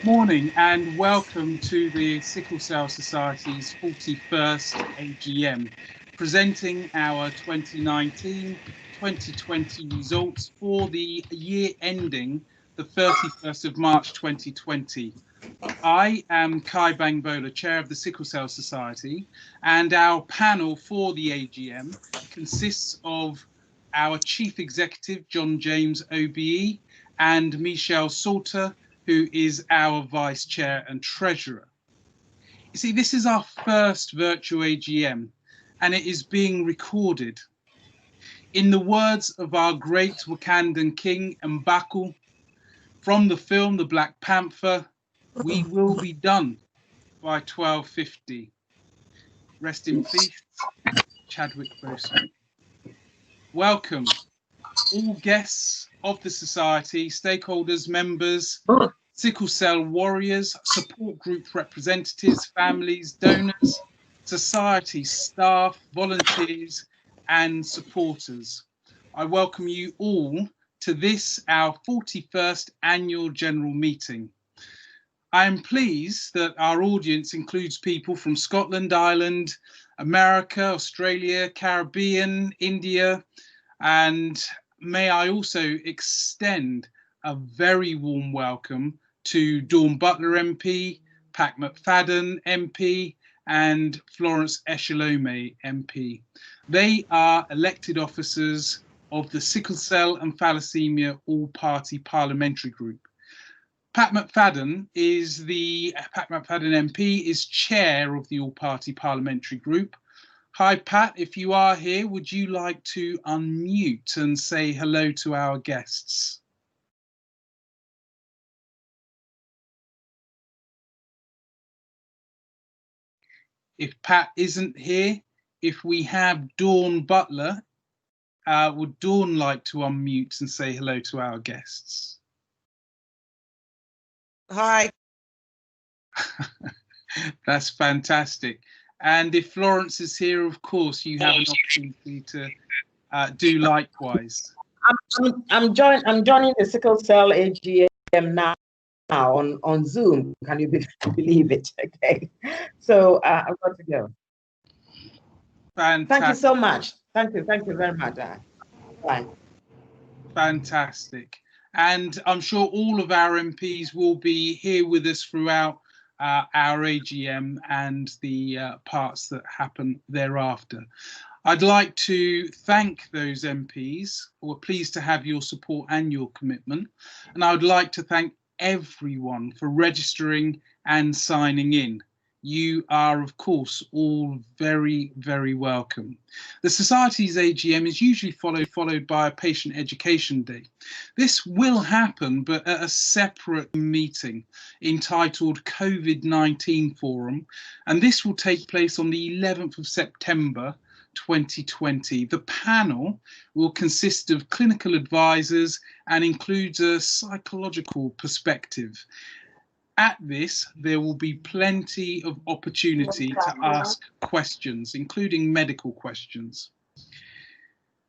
Morning and welcome to the Sickle Cell Society's 41st AGM, presenting our 2019-2020 results for the year ending the 31st of March 2020. I am Kai Bangbola, Chair of the Sickle Cell Society, and our panel for the AGM consists of our Chief Executive, John James OBE, and Michelle Salter, who is our Vice Chair and Treasurer. You see, this is our first virtual AGM, and it is being recorded. In the words of our great Wakandan King, M'Baku, from the film The Black Panther, we will be done by 12:50. Rest in peace, Chadwick Boseman. Welcome, all guests of the Society, stakeholders, members, sickle cell warriors, support group representatives, families, donors, society staff, volunteers, and supporters. I welcome you all to this, our 41st annual general meeting. I am pleased that our audience includes people from Scotland, Ireland, America, Australia, Caribbean, India, and may I also extend a very warm welcome to Dawn Butler MP, Pat McFadden MP, and Florence Echelome MP. They are elected officers of the Sickle Cell and Thalassemia All-Party Parliamentary Group. Pat McFadden MP is chair of the All-Party Parliamentary Group. Hi, Pat, if you are here, would you like to unmute and say hello to our guests? If Pat isn't here, if we have Dawn Butler, would Dawn like to unmute and say hello to our guests? Hi. That's fantastic. And if Florence is here, of course, you have an opportunity to do likewise. I'm joining the Sickle Cell AGM now on Zoom. Can you believe it? Okay. So I've got to go. Fantastic. Thank you so much. Thank you very much. Bye. Fantastic. And I'm sure all of our MPs will be here with us throughout our AGM and the parts that happen thereafter. I'd like to thank those MPs who are pleased to have your support and your commitment. And I would like to thank everyone for registering and signing in. You are, of course, all very, very welcome. The Society's AGM is usually followed by a patient education day. This will happen, but at a separate meeting entitled COVID-19 Forum, and this will take place on the 11th of September 2020. The panel will consist of clinical advisors and includes a psychological perspective. At this, there will be plenty of opportunity to ask questions, including medical questions.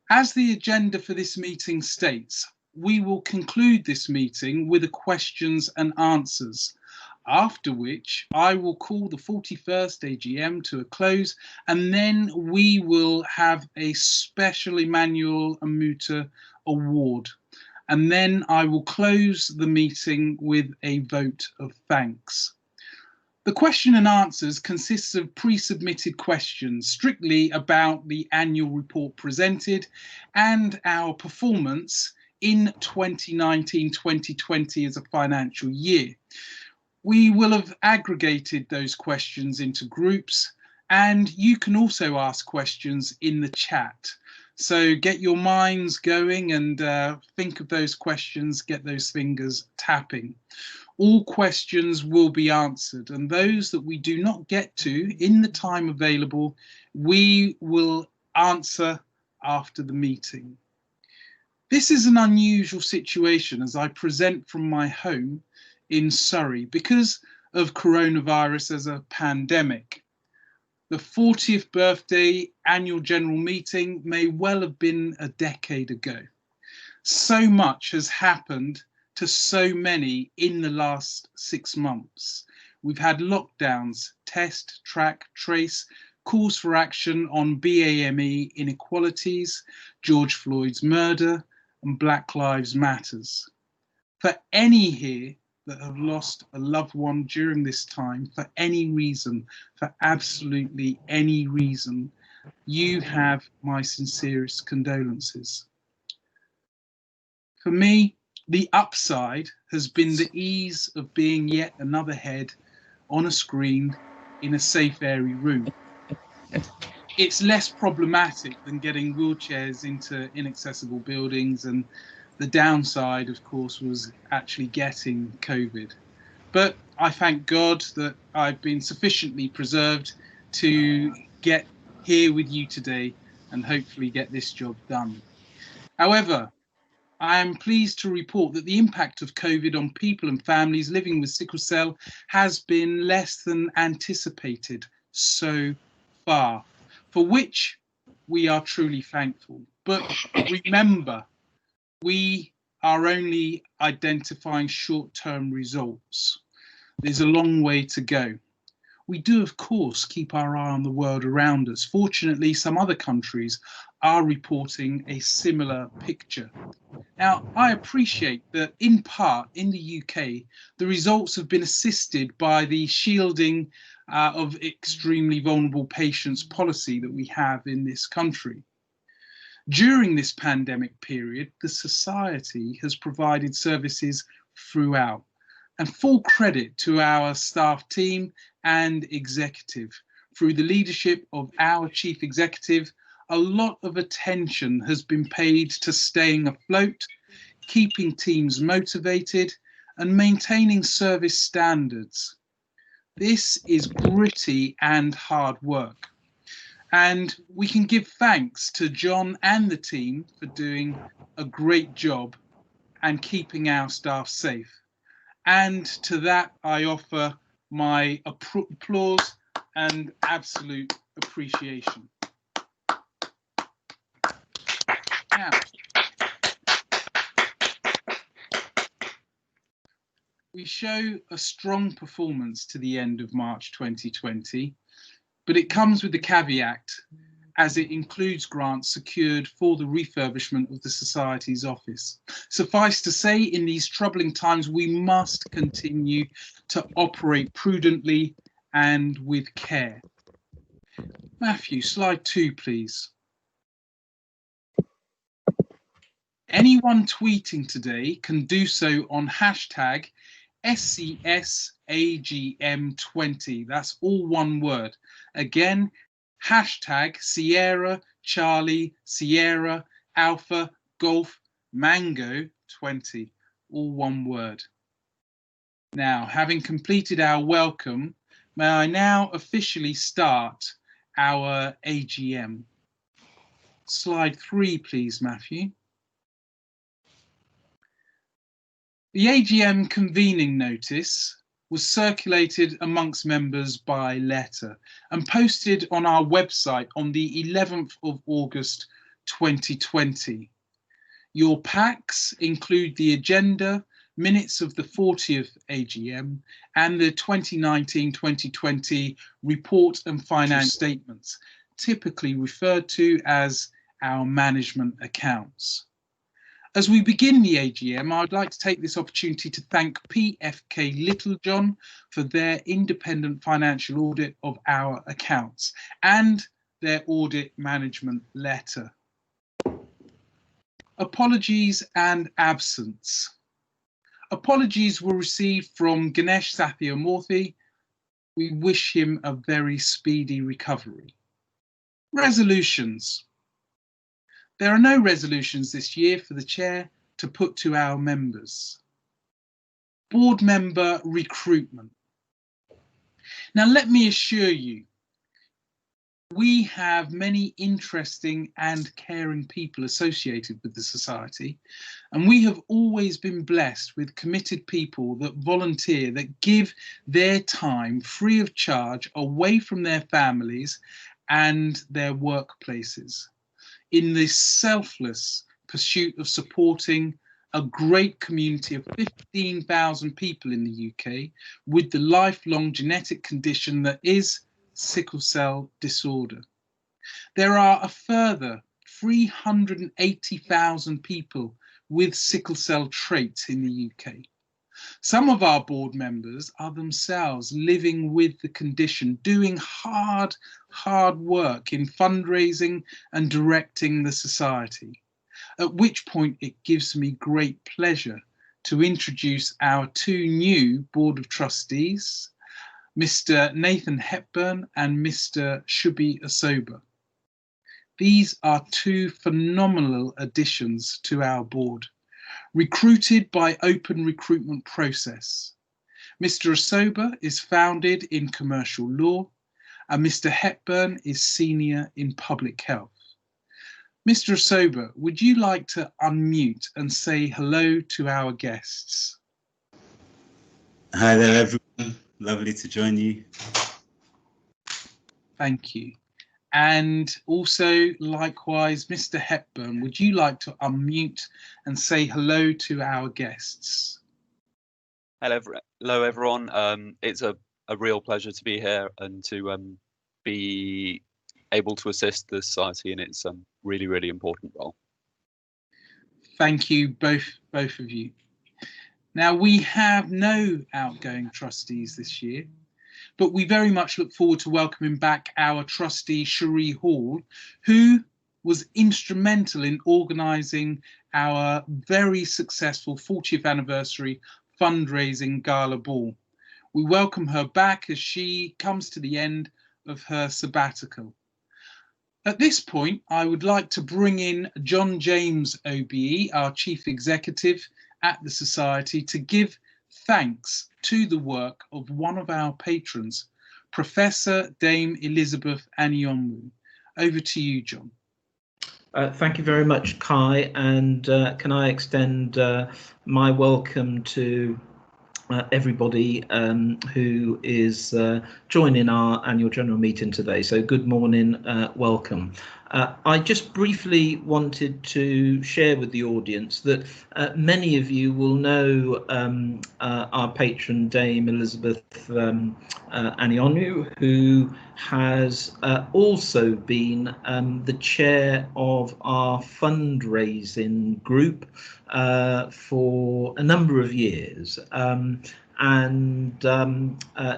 As the agenda for this meeting states, we will conclude this meeting with the questions and answers, after which I will call the 41st AGM to a close, and then we will have a special Emanuela Amuta award. And then I will close the meeting with a vote of thanks. The question and answers consists of pre-submitted questions strictly about the annual report presented and our performance in 2019-2020 as a financial year. We will have aggregated those questions into groups, and you can also ask questions in the chat. So get your minds going and think of those questions, get those fingers tapping. All questions will be answered, and those that we do not get to in the time available, we will answer after the meeting. This is an unusual situation as I present from my home in Surrey because of coronavirus as a pandemic. The 40th birthday annual general meeting may well have been a decade ago. So much has happened to so many in the last 6 months. We've had lockdowns, test, track, trace, calls for action on BAME inequalities, George Floyd's murder, and Black Lives Matters. For any here that have lost a loved one during this time, for any reason, for absolutely any reason, you have my sincerest condolences. For me, the upside has been the ease of being yet another head on a screen in a safe, airy room. It's less problematic than getting wheelchairs into inaccessible buildings, and the downside, of course, was actually getting COVID. But I thank God that I've been sufficiently preserved to get here with you today and hopefully get this job done. However, I am pleased to report that the impact of COVID on people and families living with sickle cell has been less than anticipated so far, for which we are truly thankful. But remember, we are only identifying short-term results. There's a long way to go. We do, of course, keep our eye on the world around us. Fortunately, some other countries are reporting a similar picture. Now, I appreciate that in part in the UK, the results have been assisted by the shielding of extremely vulnerable patients policy that we have in this country. During this pandemic period, the Society has provided services throughout, and full credit to our staff team and executive. Through the leadership of our Chief Executive, a lot of attention has been paid to staying afloat, keeping teams motivated, and maintaining service standards. This is gritty and hard work. And we can give thanks to John and the team for doing a great job and keeping our staff safe. And to that, I offer my applause and absolute appreciation. Now, we show a strong performance to the end of March 2020, but it comes with the caveat as it includes grants secured for the refurbishment of the Society's office. Suffice to say, in these troubling times, we must continue to operate prudently and with care. Matthew, slide 2, please. Anyone tweeting today can do so on hashtag SCSAGM20. That's all one word. Again, hashtag Sierra Charlie Sierra Alpha Golf Mango 20. All one word. Now, having completed our welcome, may I now officially start our AGM. Slide 3, please, Matthew. The AGM convening notice was circulated amongst members by letter and posted on our website on the 11th of August 2020. Your packs include the agenda, minutes of the 40th AGM and the 2019-2020 report and finance statements, typically referred to as our management accounts. As we begin the AGM, I'd like to take this opportunity to thank PFK Littlejohn for their independent financial audit of our accounts and their audit management letter. Apologies and absence. Apologies were received from Ganesh Sathyamurthy. We wish him a very speedy recovery. Resolutions. There are no resolutions this year for the chair to put to our members. Board member recruitment. Now, let me assure you, we have many interesting and caring people associated with the Society, and we have always been blessed with committed people that volunteer, that give their time free of charge away from their families and their workplaces, in this selfless pursuit of supporting a great community of 15,000 people in the UK with the lifelong genetic condition that is sickle cell disorder. There are a further 380,000 people with sickle cell traits in the UK. Some of our board members are themselves living with the condition, doing hard work in fundraising and directing the society. At which point it gives me great pleasure to introduce our two new Board of Trustees, Mr. Nathan Hepburn and Mr. Shubi Asoba. These are two phenomenal additions to our board, recruited by open recruitment process. Mr. Asoba is founded in commercial law and Mr. Hepburn is senior in public health. Mr. Asoba, would you like to unmute and say hello to our guests? Hi there, everyone. Lovely to join you. Thank you. And also, likewise, Mr. Hepburn, would you like to unmute and say hello to our guests? Hello, everyone. It's a real pleasure to be here and to be able to assist the society in its really, really important role. Thank you, both of you. Now, we have no outgoing trustees this year, but we very much look forward to welcoming back our trustee, Cherie Hall, who was instrumental in organising our very successful 40th anniversary fundraising gala ball. We welcome her back as she comes to the end of her sabbatical. At this point, I would like to bring in John James OBE, our Chief Executive at the Society, to give thanks to the work of one of our patrons, Professor Dame Elizabeth Anyonwu. Over to you, John. Thank you very much, Kai, and can I extend my welcome to everybody who is joining our annual general meeting today. So good morning, welcome. I just briefly wanted to share with the audience that many of you will know our patron Dame Elizabeth Anyonwu, who has also been the chair of our fundraising group for a number of years.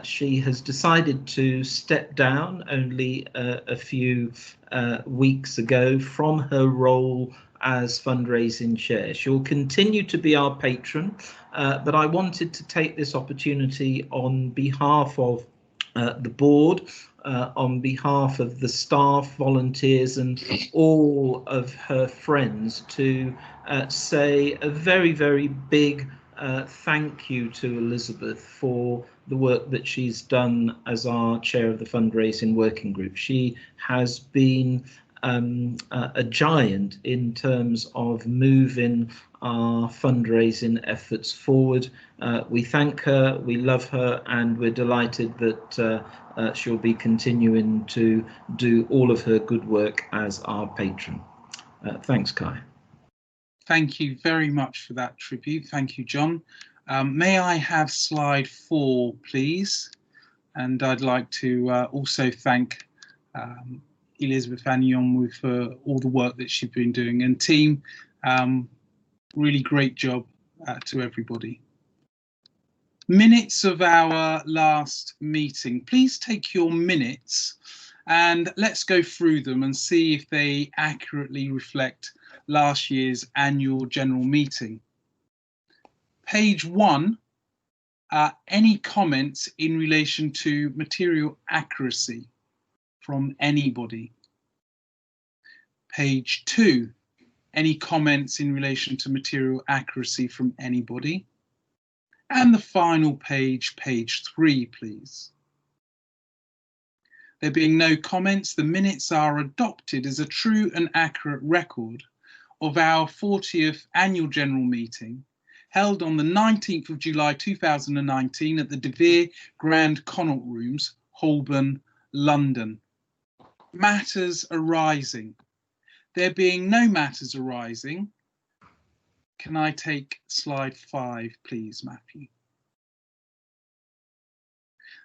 She has decided to step down only a few weeks ago from her role as fundraising chair. She'll continue to be our patron, but I wanted to take this opportunity on behalf of the board, on behalf of the staff, volunteers and all of her friends to say a very, very big thank you to Elizabeth for the work that she's done as our chair of the fundraising working group. She has been a giant in terms of moving our fundraising efforts forward. We thank her, we love her, and we're delighted that she'll be continuing to do all of her good work as our patron. Thanks, Kai. Thank you very much for that tribute. Thank you, John. May I have slide 4, please? And I'd like to also thank Elizabeth Anyonwu for all the work that she's been doing. And team, really great job to everybody. Minutes of our last meeting. Please take your minutes and let's go through them and see if they accurately reflect last year's annual general meeting. Page 1, any comments in relation to material accuracy from anybody? Page 2, any comments in relation to material accuracy from anybody? And the final page, page 3, please. There being no comments, the minutes are adopted as a true and accurate record of our 40th annual general meeting held on the 19th of July 2019 at the De Vere Grand Connaught Rooms, Holborn, London. Matters arising. There being no matters arising, can I take slide 5, please, Matthew?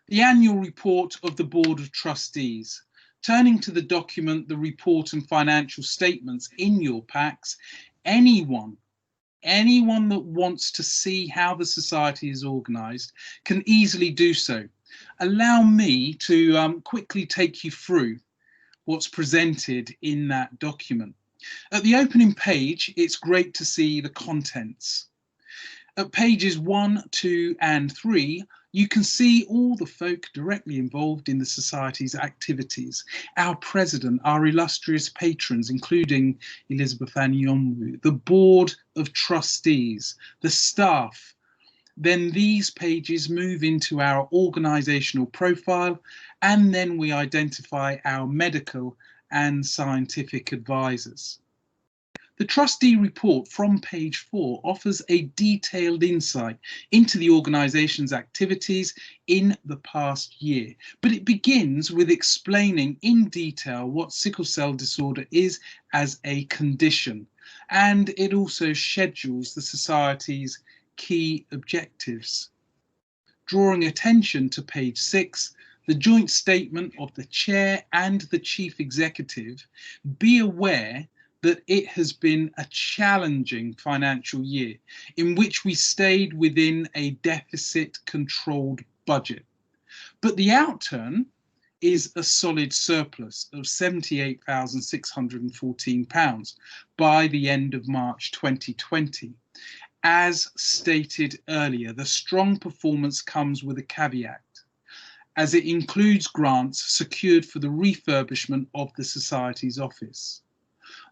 The annual report of the Board of Trustees. Turning to the document, the report and financial statements in your packs, anyone that wants to see how the Society is organised can easily do so. Allow me to quickly take you through what's presented in that document. At the opening page, it's great to see the contents. At pages 1, 2 and 3, you can see all the folk directly involved in the Society's activities. Our president, our illustrious patrons, including Elizabeth Anyonwu, the Board of Trustees, the staff. Then these pages move into our organisational profile, and then we identify our medical and scientific advisors. The Trustee Report from page 4 offers a detailed insight into the organisation's activities in the past year, but it begins with explaining in detail what sickle cell disorder is as a condition, and it also schedules the Society's key objectives. Drawing attention to page 6, the joint statement of the Chair and the Chief Executive, be aware that it has been a challenging financial year in which we stayed within a deficit-controlled budget. But the outturn is a solid surplus of £78,614 by the end of March 2020. As stated earlier, the strong performance comes with a caveat, as it includes grants secured for the refurbishment of the Society's office.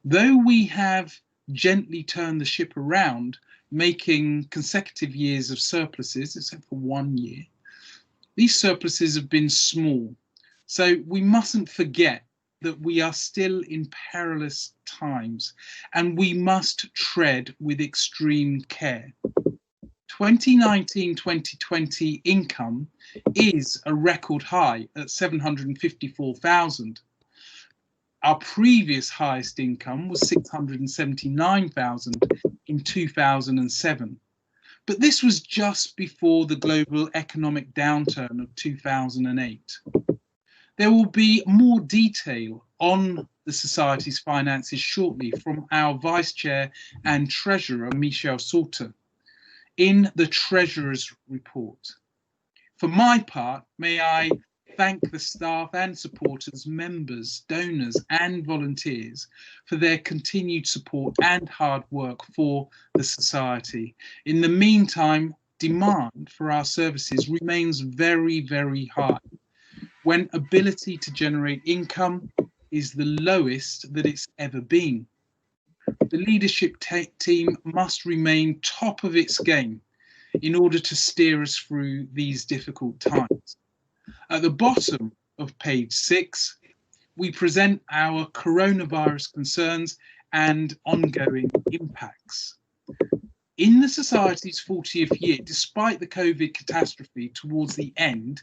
Though we have gently turned the ship around, making consecutive years of surpluses, except for 1 year, these surpluses have been small. So we mustn't forget that we are still in perilous times and we must tread with extreme care. 2019-2020 income is a record high at 754,000. Our previous highest income was 679,000 in 2007. But this was just before the global economic downturn of 2008. There will be more detail on the Society's finances shortly from our Vice Chair and Treasurer, Michel Sauter, in the Treasurer's Report. For my part, may I thank the staff and supporters, members, donors and volunteers for their continued support and hard work for the Society. In the meantime, demand for our services remains very, very high, when ability to generate income is the lowest that it's ever been. The leadership team must remain top of its game in order to steer us through these difficult times. At the bottom of page 6, we present our coronavirus concerns and ongoing impacts. In the Society's 40th year, despite the COVID catastrophe towards the end,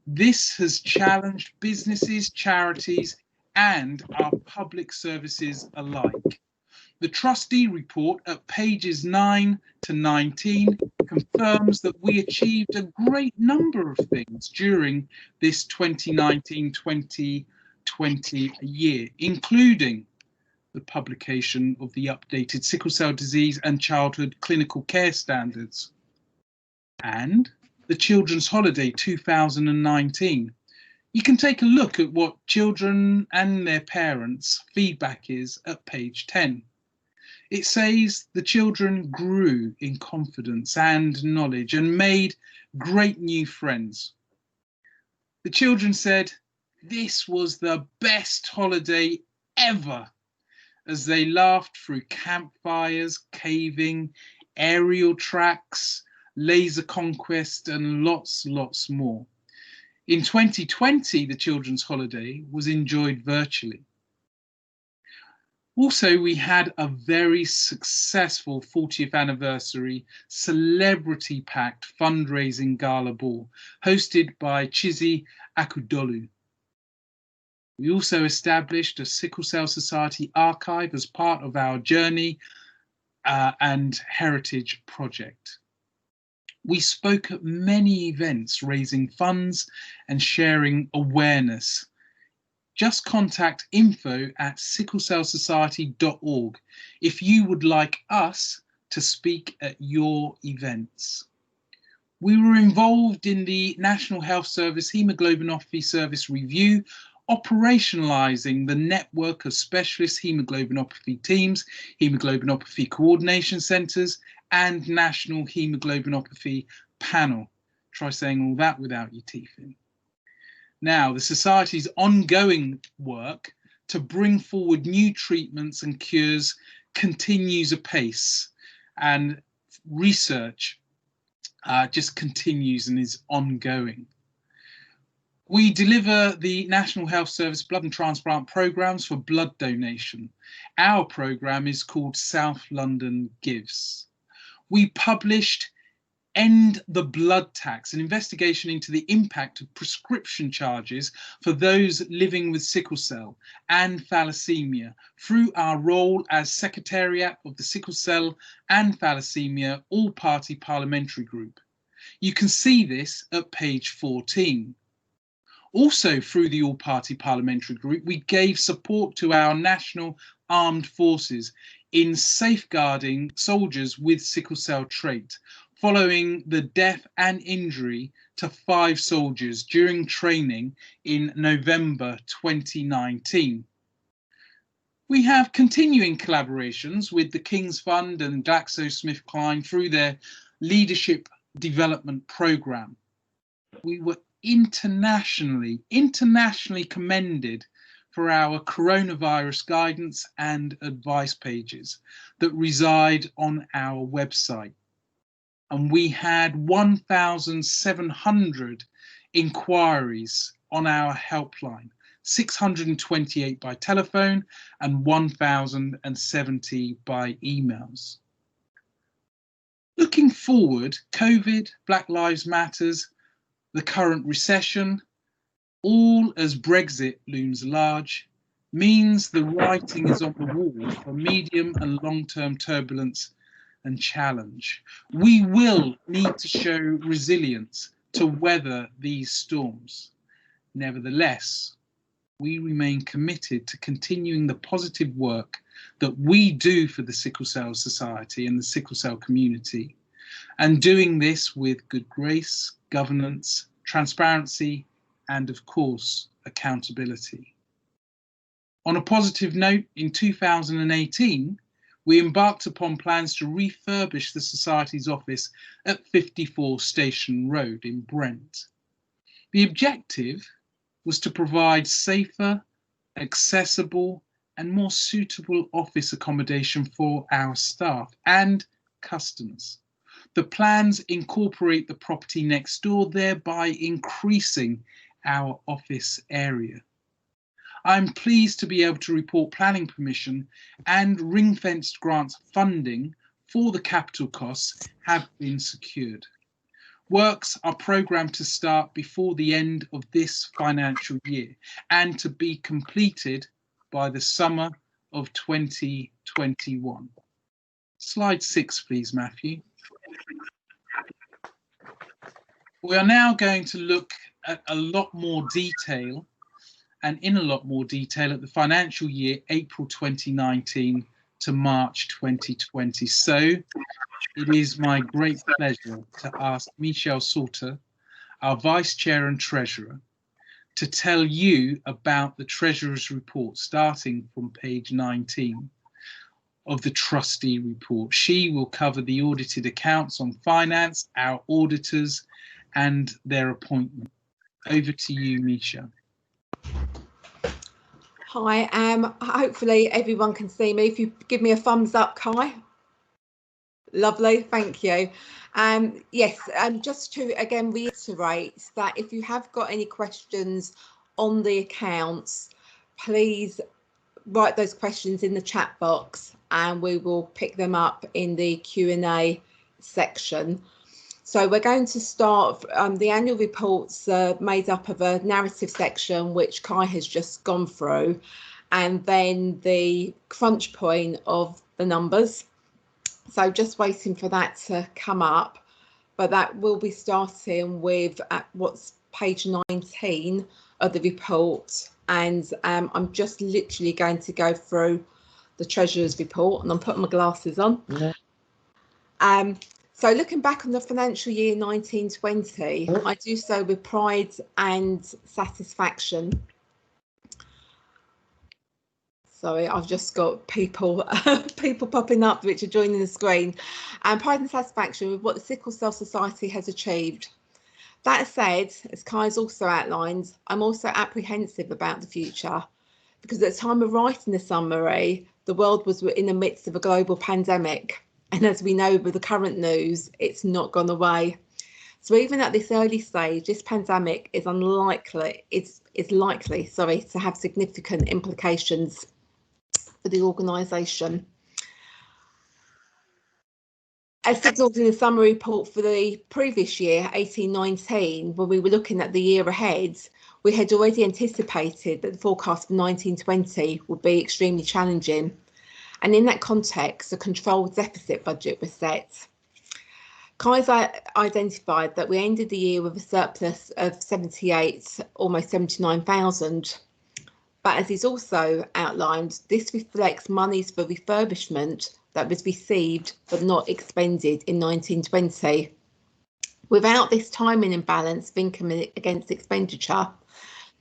this has challenged businesses, charities, and our public services alike. The Trustee Report at pages 9 to 19 confirms that we achieved a great number of things during this 2019-2020 year, including the publication of the updated Sickle Cell Disease and Childhood Clinical Care Standards, and the Children's Holiday 2019. You can take a look at what children and their parents' feedback is at page 10. It says the children grew in confidence and knowledge and made great new friends. The children said this was the best holiday ever, as they laughed through campfires, caving, aerial tracks, laser conquest, and lots more. In 2020, the children's holiday was enjoyed virtually. Also, we had a very successful 40th anniversary celebrity-packed fundraising gala ball hosted by Chizzy Akudolu. We also established a Sickle Cell Society archive as part of our journey and Heritage Project. We spoke at many events raising funds and sharing awareness. Just contact info@sicklecellsociety.org if you would like us to speak at your events. We were involved in the National Health Service Haemoglobinopathy Service Review, operationalising the network of specialist haemoglobinopathy teams, haemoglobinopathy coordination centres, and National Haemoglobinopathy Panel. Try saying all that without your teeth in. Now, the Society's ongoing work to bring forward new treatments and cures continues apace, and research just continues and is ongoing. We deliver the National Health Service blood and transplant programmes for blood donation. Our programme is called South London Gives. We published End the Blood Tax, an investigation into the impact of prescription charges for those living with sickle cell and thalassemia through our role as Secretariat of the Sickle Cell and Thalassemia All-Party Parliamentary Group. You can see this at page 14. Also through the All-Party Parliamentary Group, we gave support to our national armed forces in safeguarding soldiers with sickle cell trait, following the death and injury to 5 soldiers during training in November 2019. We have continuing collaborations with the King's Fund and GlaxoSmithKline through their Leadership Development Programme. We were internationally commended for our coronavirus guidance and advice pages that reside on our website. And we had 1,700 inquiries on our helpline, 628 by telephone and 1,070 by emails. Looking forward, COVID, Black Lives Matters, the current recession, all as Brexit looms large, means the writing is on the wall for medium and long-term turbulence and challenge. We will need to show resilience to weather these storms. Nevertheless, we remain committed to continuing the positive work that we do for the Sickle Cell Society and the sickle cell community, and doing this with good grace, governance, transparency, and of course, accountability. On a positive note, in 2018, we embarked upon plans to refurbish the Society's office at 54 Station Road in Brent. The objective was to provide safer, accessible, and more suitable office accommodation for our staff and customers. The plans incorporate the property next door, thereby increasing our office area. I'm pleased to be able to report planning permission and ring-fenced grant funding for the capital costs have been secured. Works are programmed to start before the end of this financial year and to be completed by the summer of 2021. Slide 6, please, Matthew. We are now going to look at a lot more detail and in a lot more detail at the financial year, April 2019 to March 2020. So it is my great pleasure to ask Michelle Salter, our Vice Chair and Treasurer, to tell you about the Treasurer's Report, starting from page 19 of the Trustee Report. She will cover the audited accounts on finance, our auditors, and their appointment. Over to you, Michelle. Hi, hopefully everyone can see me. If you give me a thumbs up, Kai. Lovely, thank you. Yes, just to again reiterate that if you have got any questions on the accounts, please write those questions in the chat box and we will pick them up in the Q&A section. So we're going to start, the annual reports made up of a narrative section, which Kai has just gone through, and then the crunch point of the numbers. So just waiting for that to come up, but that will be starting with at what's page 19 of the report. And I'm just literally going to go through the Treasurer's report, and I'm putting my glasses on. So looking back on the financial year 1920, I do so with pride and satisfaction. Sorry, I've just got people popping up which are joining the screen. And pride and satisfaction with what the Sickle Cell Society has achieved. That said, as Kai's also outlined, I'm also apprehensive about the future, because at the time of writing the summary, the world was in the midst of a global pandemic. And as we know with the current news, it's not gone away. So even at this early stage, this pandemic is likely to have significant implications for the organisation. As signalled in the summary report for the previous year, 18-19, when we were looking at the year ahead, we had already anticipated that the forecast for 1920 would be extremely challenging. And in that context, a controlled deficit budget was set. Kai's identified that we ended the year with a surplus of 78, almost 79,000. But as he's also outlined, this reflects monies for refurbishment that was received but not expended in 1920. Without this timing imbalance of income against expenditure,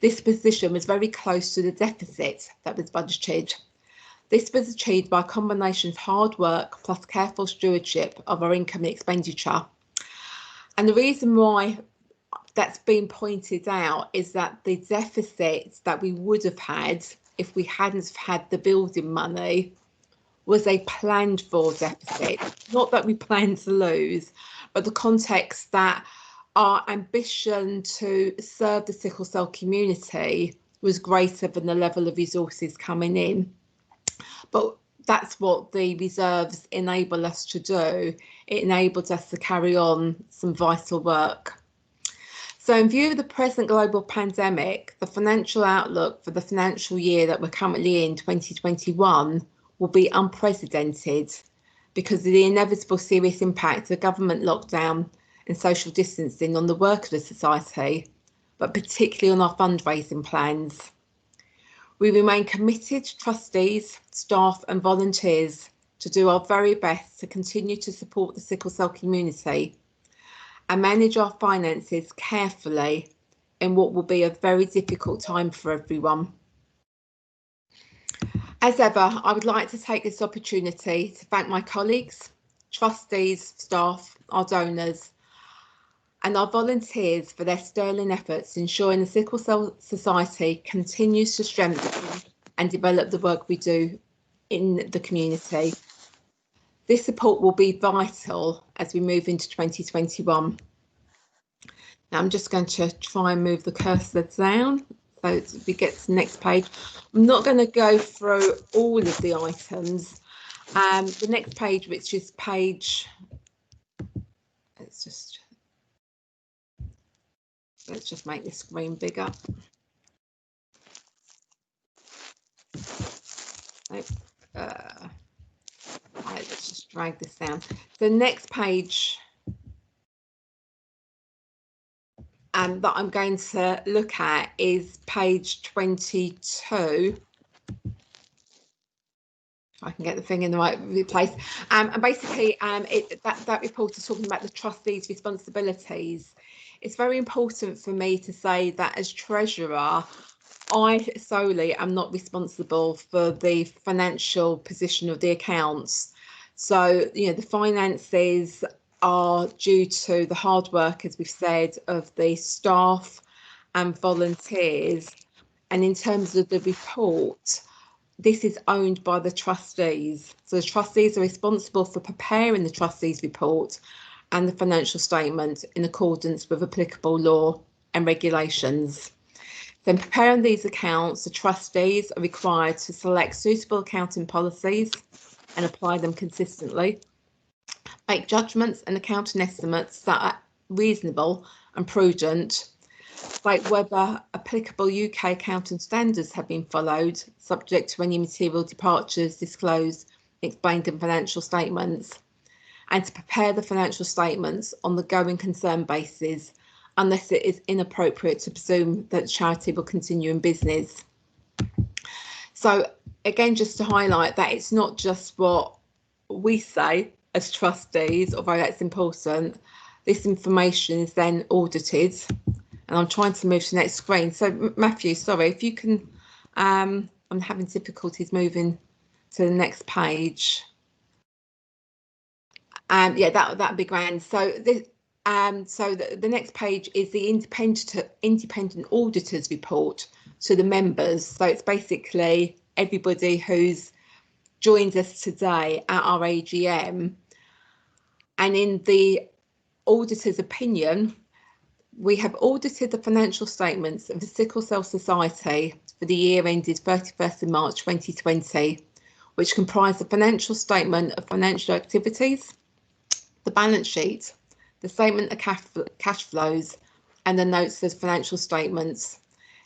this position was very close to the deficit that was budgeted. This was achieved by a combination of hard work plus careful stewardship of our income and expenditure. And the reason why that's been pointed out is that the deficit that we would have had if we hadn't had the building money was a planned for deficit, not that we planned to lose, but the context that our ambition to serve the sickle cell community was greater than the level of resources coming in. But that's what the reserves enable us to do. It enabled us to carry on some vital work. So in view of the present global pandemic, the financial outlook for the financial year that we're currently in, 2021, will be unprecedented because of the inevitable serious impact of government lockdown and social distancing on the work of the society, but particularly on our fundraising plans. We remain committed, trustees, staff and volunteers, to do our very best to continue to support the sickle cell community and manage our finances carefully in what will be a very difficult time for everyone. As ever, I would like to take this opportunity to thank my colleagues, trustees, staff, our donors, and our volunteers for their sterling efforts ensuring the Sickle Cell Society continues to strengthen and develop the work we do in the community. This support will be vital as we move into 2021. Now I'm just going to try and move the cursor down so we get to the next page. I'm not going to go through all of the items. The next page, which is page, let's just make this screen bigger. Let's just drag this down. The next page that I'm going to look at is page 22. If I can get the thing in the right place. And basically, that report is talking about the trustees' responsibilities. It's very important for me to say that as treasurer, I solely am not responsible for the financial position of the accounts. So, you know, the finances are due to the hard work, as we've said, of the staff and volunteers. And in terms of the report, this is owned by the trustees. So the trustees are responsible for preparing the trustees' report and the financial statement in accordance with applicable law and regulations. Then preparing these accounts, the trustees are required to select suitable accounting policies and apply them consistently, make judgments and accounting estimates that are reasonable and prudent, like whether applicable UK accounting standards have been followed, subject to any material departures disclosed, explained in financial statements, and to prepare the financial statements on the going concern basis, unless it is inappropriate to presume that the charity will continue in business. So again, just to highlight that it's not just what we say as trustees, although that's important. This information is then audited, and I'm trying to move to the next screen. So Matthew, sorry, if you can, I'm having difficulties moving to the next page. Yeah, that'd be grand. So this, so the next page is the independent auditors report to the members. So it's basically everybody who's joined us today at our AGM. And in the auditor's opinion, we have audited the financial statements of the Sickle Cell Society for the year ended 31st of March 2020, which comprise the financial statement of financial activities, the balance sheet, the statement of cash flows, and the notes of financial statements,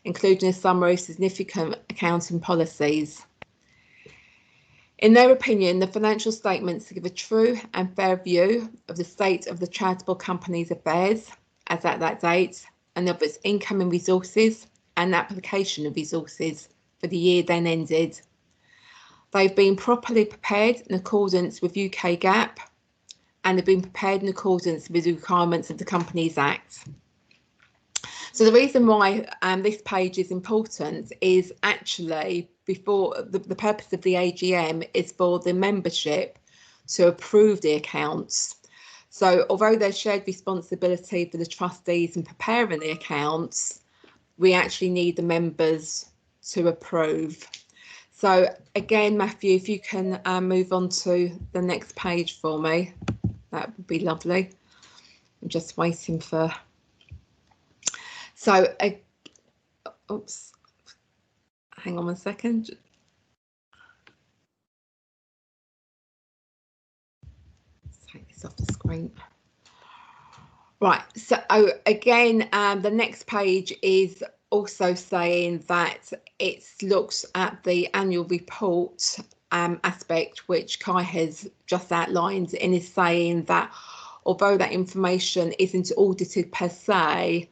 including a summary of significant accounting policies. In their opinion, the financial statements give a true and fair view of the state of the charitable company's affairs as at that date, and of its income and resources and application of resources for the year then ended. They've been properly prepared in accordance with UK GAAP, and have been prepared in accordance with the requirements of the Companies Act. So the reason why this page is important is actually before the purpose of the AGM is for the membership to approve the accounts. So although there's shared responsibility for the trustees in preparing the accounts, we actually need the members to approve. So again, Matthew, if you can move on to the next page for me, that would be lovely. I'm just waiting for. So, oops, hang on 1 second. Let's take this off the screen. Right, so again, the next page is also saying that it looks at the annual report aspect, which Kai has just outlined, and is saying that although that information isn't audited per se,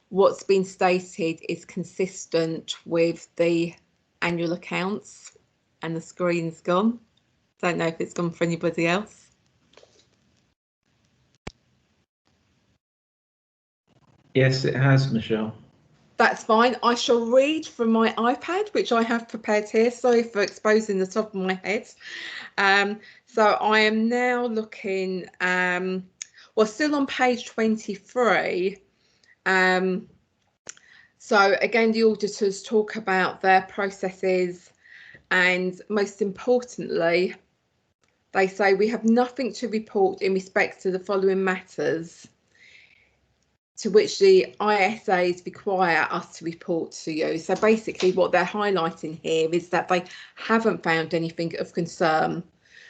what's been stated is consistent with the annual accounts. And the screen's gone. Don't know if it's gone for anybody else. Yes, it has, Michelle. That's fine. I shall read from my iPad, which I have prepared here. Sorry for exposing the top of my head. So I am now looking, well, still on page 23. So again, the auditors talk about their processes, and most importantly, they say we have nothing to report in respect to the following matters to which the ISAs require us to report to you. So basically what they're highlighting here is that they haven't found anything of concern.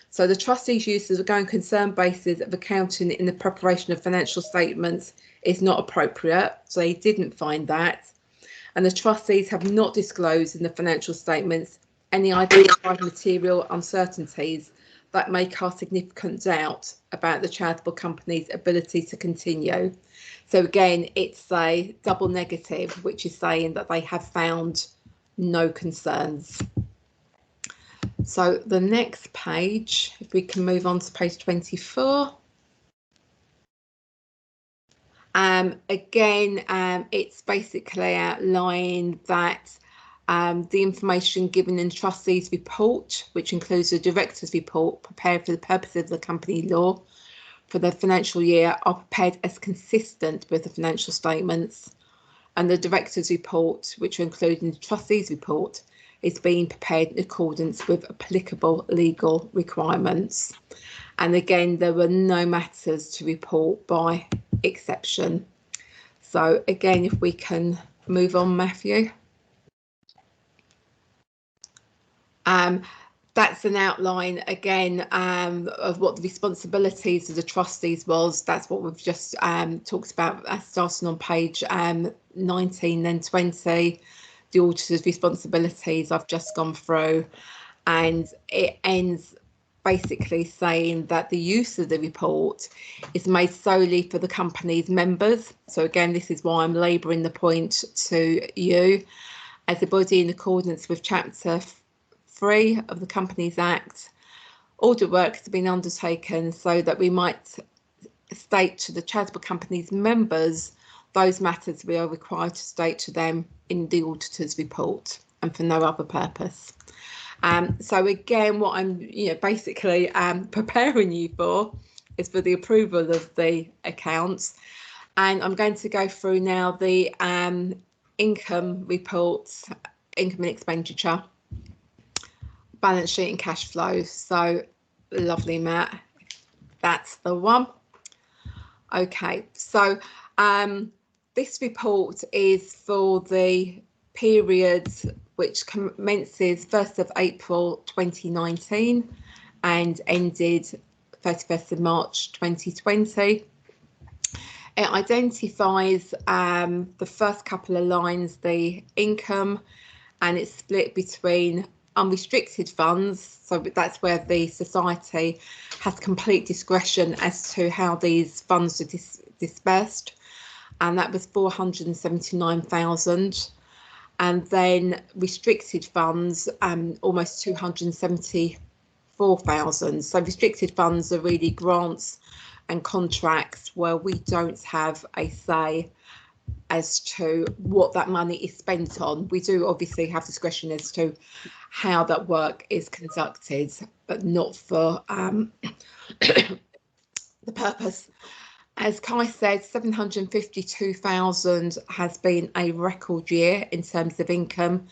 So the trustees' use of a going concern basis of accounting in the preparation of financial statements is not appropriate. So they didn't find that. And the trustees have not disclosed in the financial statements any identified material uncertainties that may cast significant doubt about the charitable company's ability to continue. So again, it's a double negative, which is saying that they have found no concerns. So the next page, if we can move on to page 24. Again, it's basically outlined that the information given in the trustees' report, which includes the director's report prepared for the purpose of the company law for the financial year, are prepared as consistent with the financial statements, and the director's report, which are included in the trustees' report, is being prepared in accordance with applicable legal requirements. And again, there were no matters to report by exception. So again, if we can move on, Matthew. That's an outline again of what the responsibilities of the trustees was. That's what we've just talked about, starting on page 19, then 20. The auditor's responsibilities I've just gone through, and it ends basically saying that the use of the report is made solely for the company's members. So again, this is why I'm labouring the point to you. As a body, in accordance with Chapter 3 of the Companies Act, audit work has been undertaken so that we might state to the charitable company's members those matters we are required to state to them in the auditor's report, and for no other purpose. So again, what I'm basically preparing you for is for the approval of the accounts, and I'm going to go through now the income reports, income and expenditure, balance sheet and cash flow. So lovely, Matt, that's the one. Okay, so this report is for the period which commences 1st of April 2019 and ended 31st of March 2020. It identifies the first couple of lines, the income, and it's split between unrestricted funds, so that's where the society has complete discretion as to how these funds are dispersed, and that was 479,000. And then restricted funds, almost 274,000. So restricted funds are really grants and contracts where we don't have a say as to what that money is spent on. We do obviously have discretion as to how that work is conducted, but not for the purpose. As Kai said, 752,000 has been a record year in terms of income,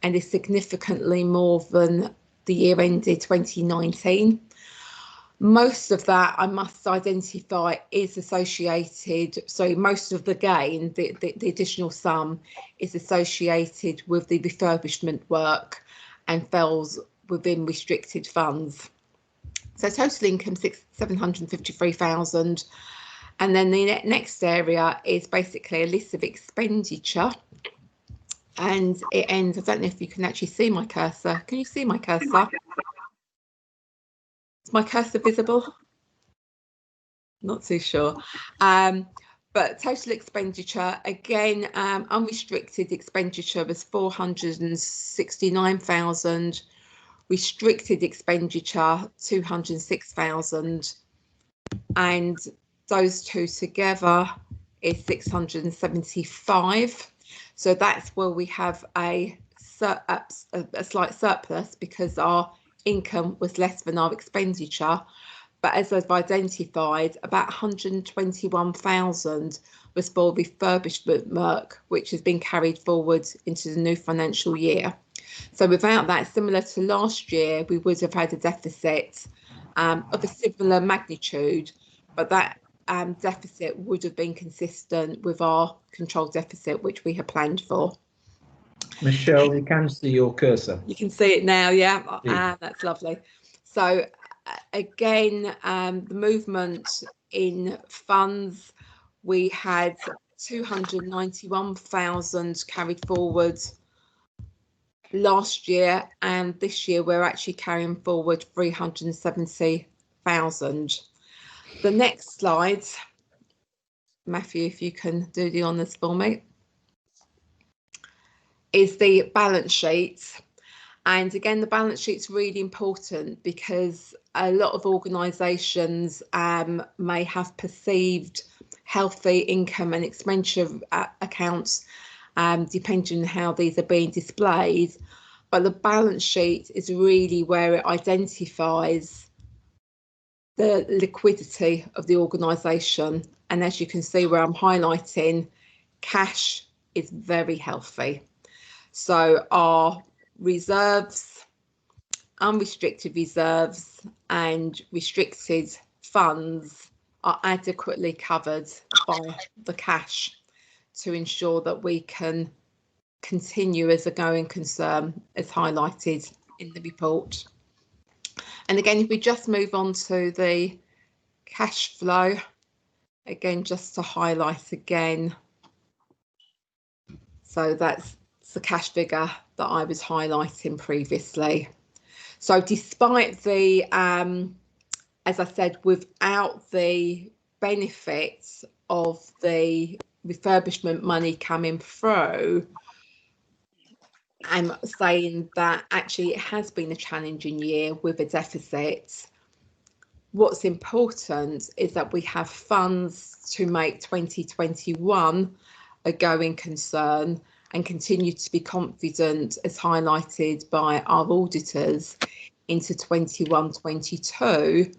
and is significantly more than the year ended 2019. Most of that, I must identify, is associated, so most of the gain, the additional sum, is associated with the refurbishment work and falls within restricted funds. So total income 753,000. And then the next area is basically a list of expenditure, and it ends, I don't know if you can actually see my cursor. Can you see my cursor? Is my cursor visible? Not too sure. But total expenditure, again, unrestricted expenditure was 469,000, restricted expenditure 206,000, and those two together is 675. So that's where we have a slight surplus because our income was less than our expenditure. But as I've identified, about 121,000 was for refurbishment work, which has been carried forward into the new financial year. So without that, similar to last year, we would have had a deficit of a similar magnitude, but that deficit would have been consistent with our controlled deficit, which we had planned for. Michelle, you can see your cursor. You can see it now, yeah. That's lovely. So again, the movement in funds, we had 291,000 carried forward last year, and this year we're actually carrying forward 370,000. The next slide, Matthew, if you can do the honours for me, is the balance sheet. And again, the balance sheet's really important because a lot of organisations may have perceived healthy income and expenditure accounts, depending on how these are being displayed. But the balance sheet is really where it identifies the liquidity of the organisation. And as you can see where I'm highlighting, cash is very healthy. So our reserves, unrestricted reserves and restricted funds are adequately covered by the cash to ensure that we can continue as a going concern, as highlighted in the report. And again, if we just move on to the cash flow, again, just to highlight again. So that's the cash figure that I was highlighting previously. So despite the, as I said, without the benefits of the refurbishment money coming through, I'm saying that actually it has been a challenging year with a deficit. What's important is that we have funds to make 2021 a going concern and continue to be confident, as highlighted by our auditors, into 21-22.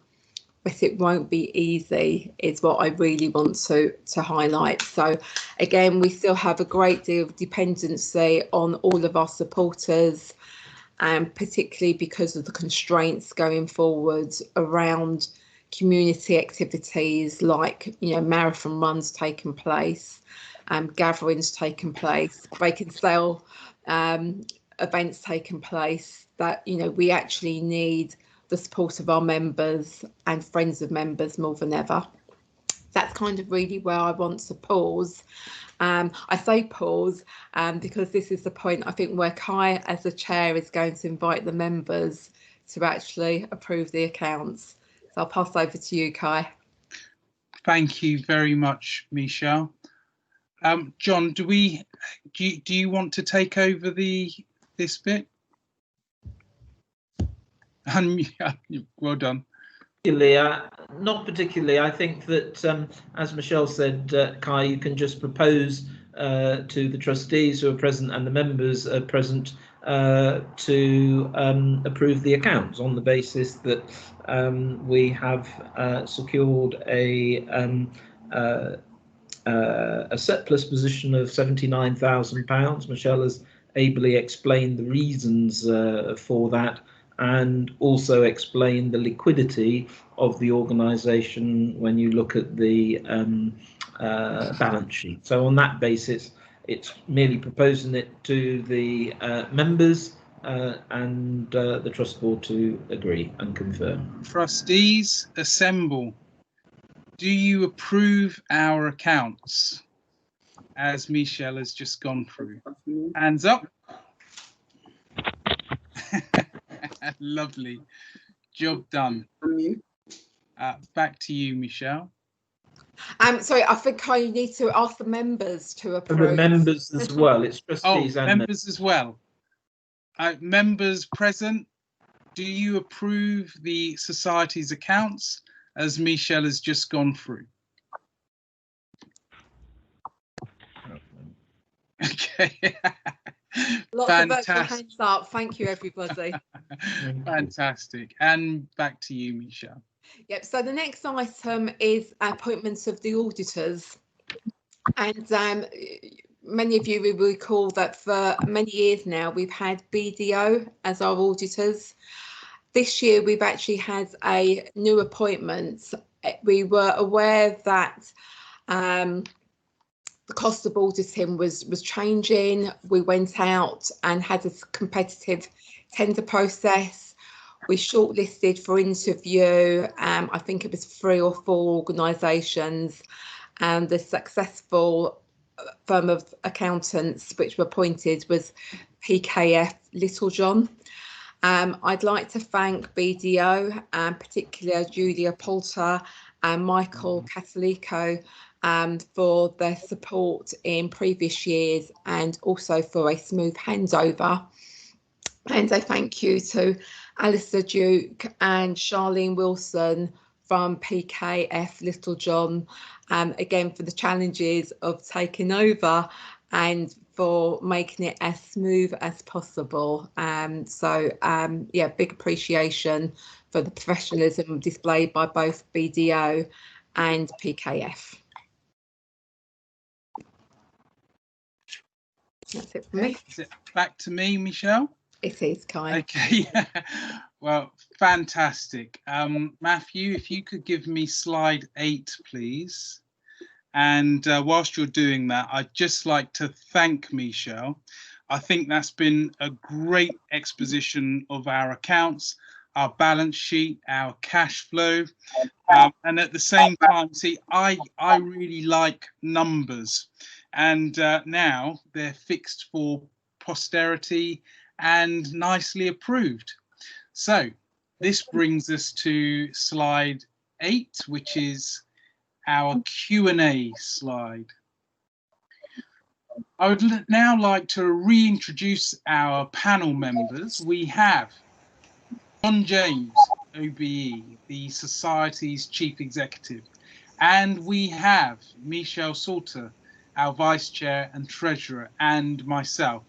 But it won't be easy, is what I really want to highlight. So again, we still have a great deal of dependency on all of our supporters, and particularly because of the constraints going forward around community activities like, you know, marathon runs taking place, gatherings taking place, break and sale events taking place, that, you know, we actually need the support of our members and friends of members more than ever. That's kind of really where I want to pause. I say pause because this is the point, I think, where Kai, as the chair, is going to invite the members to actually approve the accounts. So I'll pass over to you, Kai. Thank you very much, Michelle. John, do you want to take over this bit? Well done. Not particularly. I think that, as Michelle said, Kai, you can just propose to the trustees who are present and the members are present to approve the accounts on the basis that we have secured a surplus position of £79,000. Michelle has ably explained the reasons for that, and also explain the liquidity of the organisation when you look at the balance sheet. So on that basis, it's merely proposing it to the members and the trust board to agree and confirm. Trustees, assemble. Do you approve our accounts as Michelle has just gone through? Hands up. Lovely. Job done. Back to you, Michelle. Sorry, I think I need to ask the members to approve. The members as well. It's trustees and members as well. Members present, do you approve the Society's accounts as Michelle has just gone through? Okay. Lots of virtual hands up. Thank you, everybody. Fantastic. And back to you, Michelle. Yep. So the next item is appointments of the auditors. And many of you will recall that for many years now, we've had BDO as our auditors. This year, we've actually had a new appointment. We were aware that the cost of auditing was changing. We went out and had a competitive tender process. We shortlisted for interview, I think it was 3 or 4 organisations, and the successful firm of accountants which were appointed was PKF Littlejohn. I'd like to thank BDO, particularly Julia Poulter and Michael Catalico, for their support in previous years and also for a smooth handover. And a thank you to Alistair Duke and Charlene Wilson from PKF Littlejohn, again for the challenges of taking over and for making it as smooth as possible. Yeah, big appreciation for the professionalism displayed by both BDO and PKF. That's it for me. Is it back to me, Michelle? It is, Kai. Okay. Well, fantastic. Matthew, if you could give me slide 8, please. And whilst you're doing that, I'd just like to thank Michelle. I think that's been a great exposition of our accounts, our balance sheet, our cash flow. And at the same time, see, I really like numbers. And now they're fixed for posterity and nicely approved. So this brings us to slide 8, which is our Q&A slide. I would now like to reintroduce our panel members. We have John James, OBE, the Society's Chief Executive, and we have Michelle Salter, our Vice Chair and Treasurer, and myself.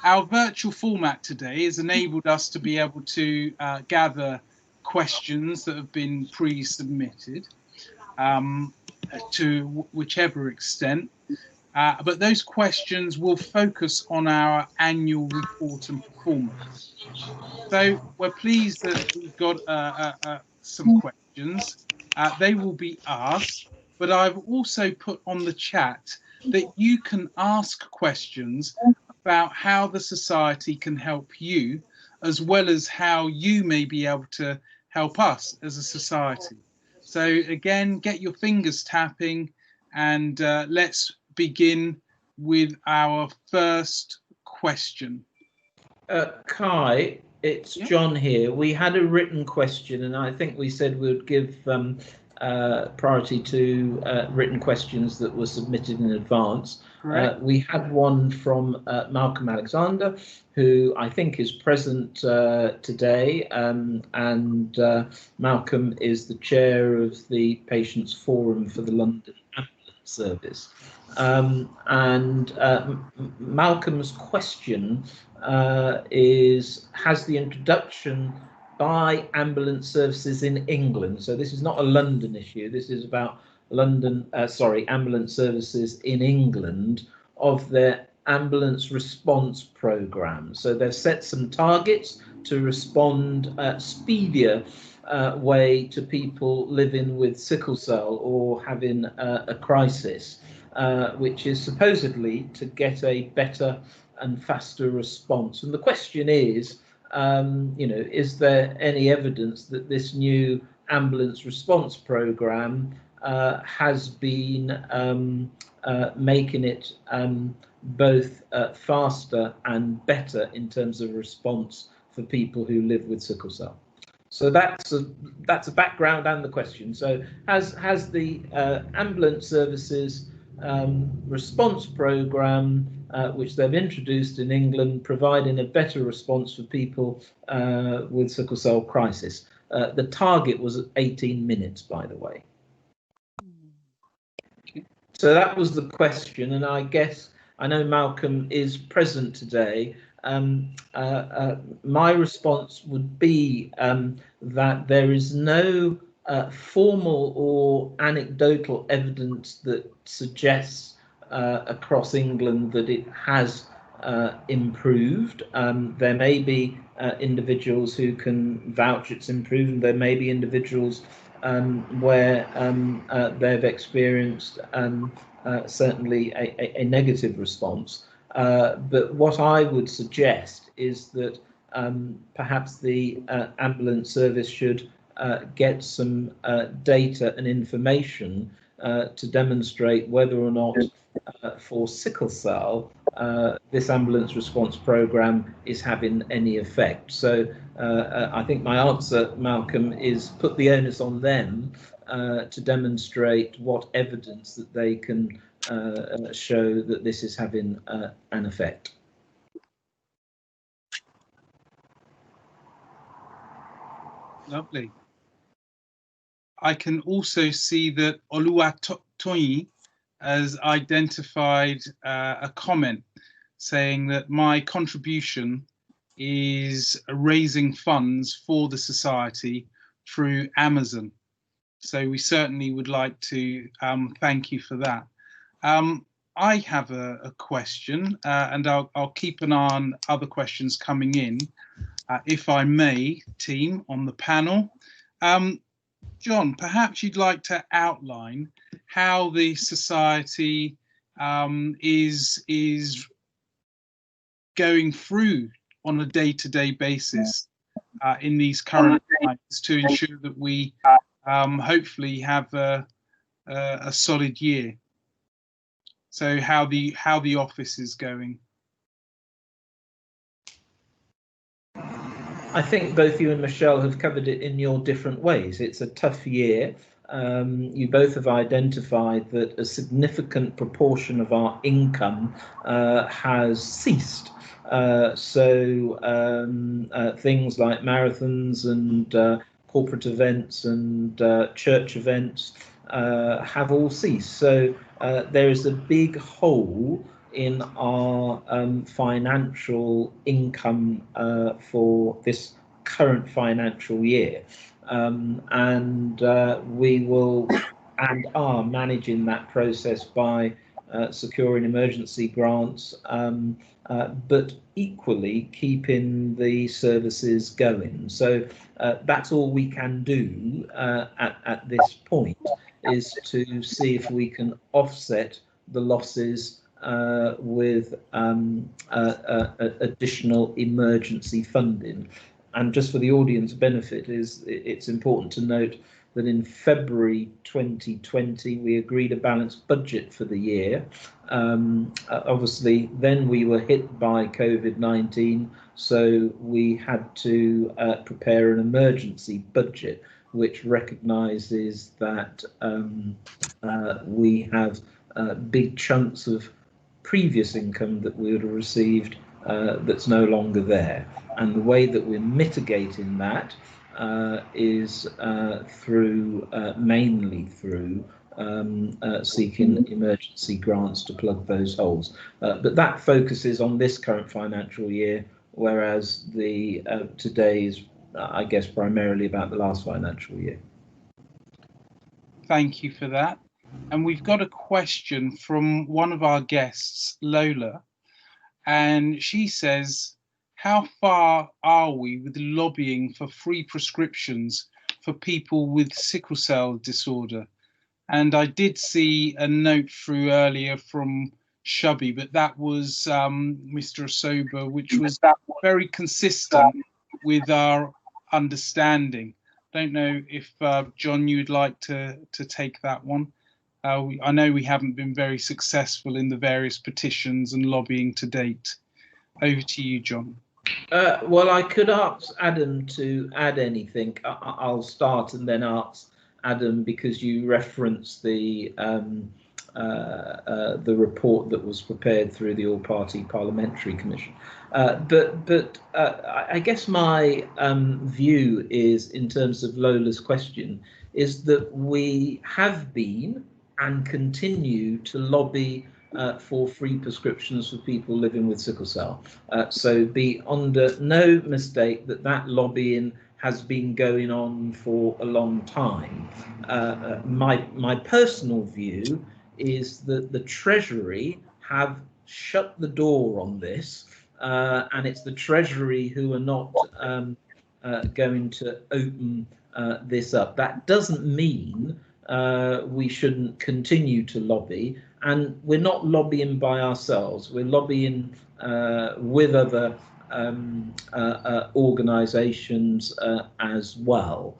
Our virtual format today has enabled us to be able to gather questions that have been pre-submitted to whichever extent. But those questions will focus on our annual report and performance. So we're pleased that we've got some questions. They will be asked, but I've also put on the chat that you can ask questions about how the Society can help you, as well as how you may be able to help us as a Society. So again, get your fingers tapping, and let's begin with our first question. Kai, it's John here. We had a written question, and I think we said we'd give priority to written questions that were submitted in advance. We had one from Malcolm Alexander, who I think is present today, and Malcolm is the chair of the Patients Forum for the London Ambulance Service. Malcolm's question has the introduction by ambulance services in England. So this is not a London issue. This is about ambulance services in England of their ambulance response program. So they've set some targets to respond speedier way to people living with sickle cell or having a crisis, which is supposedly to get a better and faster response. And the question is, is there any evidence that this new ambulance response program has been making it both faster and better in terms of response for people who live with sickle cell? So that's a background and the question. So has the ambulance services response program, which they've introduced in England, providing a better response for people with sickle cell crisis? The target was 18 minutes, by the way. So that was the question, and I guess I know Malcolm is present today. My response would be that there is no formal or anecdotal evidence that suggests across England that it has improved. There may be individuals who can vouch it's improved, and there may be individuals where they've experienced certainly a negative response. But what I would suggest is that perhaps the ambulance service should get some data and information to demonstrate whether or not for sickle cell this ambulance response program is having any effect. So I think my answer, Malcolm, is put the onus on them to demonstrate what evidence that they can show that this is having an effect. Lovely. I can also see that Oluwatoyin has identified a comment saying that my contribution is raising funds for the Society through Amazon. So we certainly would like to thank you for that. I have a question, and I'll keep an eye on other questions coming in, if I may, team on the panel. John, perhaps you'd like to outline how the Society is going through on a day-to-day basis in these current times to ensure that we hopefully have a solid year. So how the office is going. I think both you and Michelle have covered it in your different ways. It's a tough year. You both have identified that a significant proportion of our income has ceased. Things like marathons and corporate events and church events have all ceased. So there is a big hole in our financial income for this current financial year. We will and are managing that process by securing emergency grants, but equally keeping the services going. So that's all we can do at this point, is to see if we can offset the losses with additional emergency funding. And just for the audience benefit, it's important to note that in February 2020 we agreed a balanced budget for the year. Obviously then we were hit by COVID-19, so we had to prepare an emergency budget which recognises that we have big chunks of previous income that we would have received that's no longer there. And the way that we're mitigating that is mainly through seeking emergency grants to plug those holes. But that focuses on this current financial year, whereas today is, I guess, primarily about the last financial year. Thank you for that. And we've got a question from one of our guests, Lola, and she says, how far are we with lobbying for free prescriptions for people with sickle cell disorder? And I did see a note through earlier from Shubby, but that was Mr. Asoba, which was very consistent with our understanding. Don't know if John, you'd like to take that one. I know we haven't been very successful in the various petitions and lobbying to date. Over to you, John. Well, I could ask Adam to add anything. I'll start and then ask Adam, because you referenced the report that was prepared through the All-Party Parliamentary Commission. But I guess my view is, in terms of Lola's question, is that we have been and continue to lobby for free prescriptions for people living with sickle cell. So be under no mistake that lobbying has been going on for a long time. My personal view is that the Treasury have shut the door on this, and it's the Treasury who are not going to open this up. That doesn't mean we shouldn't continue to lobby, and we're not lobbying by ourselves. We're lobbying with other organisations as well.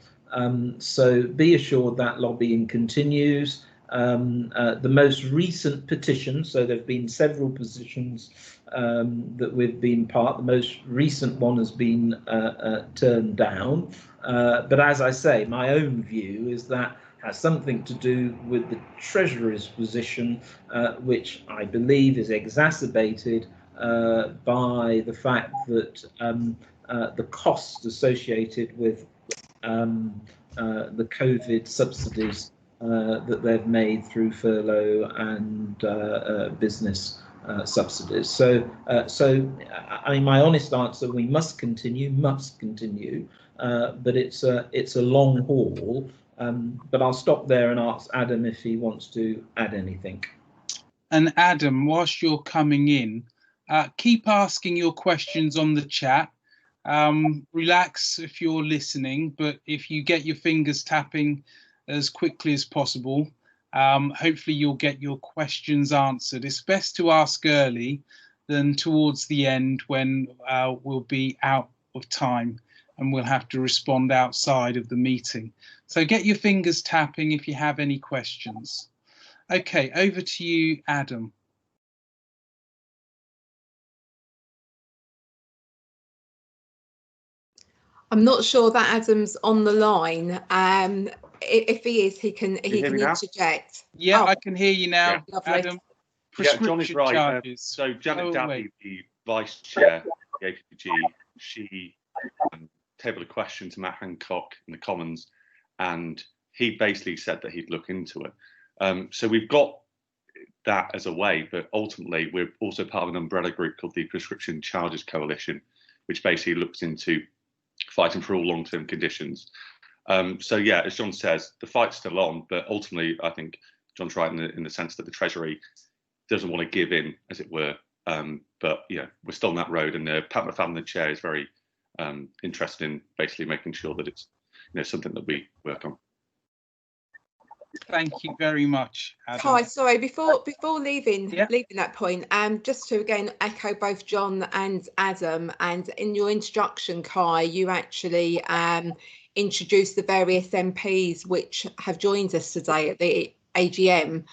So be assured that lobbying continues. The most recent petition, so there have been several petitions that we've been part. The most recent one has been turned down. But as I say, my own view is that has something to do with the Treasury's position, which I believe is exacerbated by the fact that the costs associated with the COVID subsidies that they've made through furlough and business subsidies. So I mean, my honest answer: we must continue, but it's a long haul. But I'll stop there and ask Adam if he wants to add anything. And Adam, whilst you're coming in, keep asking your questions on the chat. Relax if you're listening, but if you get your fingers tapping as quickly as possible, hopefully you'll get your questions answered. It's best to ask early than towards the end when we'll be out of time and we'll have to respond outside of the meeting. So get your fingers tapping if you have any questions. Okay, over to you, Adam. I'm not sure that Adam's on the line. If he is, he can interject. Yeah, Oh, I can hear you now, lovely. Adam. Yeah, John is right. Charges. So Janet Oh, Dabney, wait. the vice chair of the APPG, she tabled a question to Matt Hancock in the Commons, and he basically said that he'd look into it. So we've got that as a way, but ultimately we're also part of an umbrella group called the Prescription Charges Coalition, which basically looks into fighting for all long-term conditions. So yeah, as John says, the fight's still on, but ultimately I think John's right in the sense that the Treasury doesn't want to give in, as it were. But yeah, we're still on that road, and Pat McFadden, the chair, is very interested in basically making sure that it's something that we work on. Thank you very much, Adam. Kai, sorry, before leaving that point, just to again echo both John and Adam, and in your introduction, Kai, you actually introduced the various MPs which have joined us today at the AGM,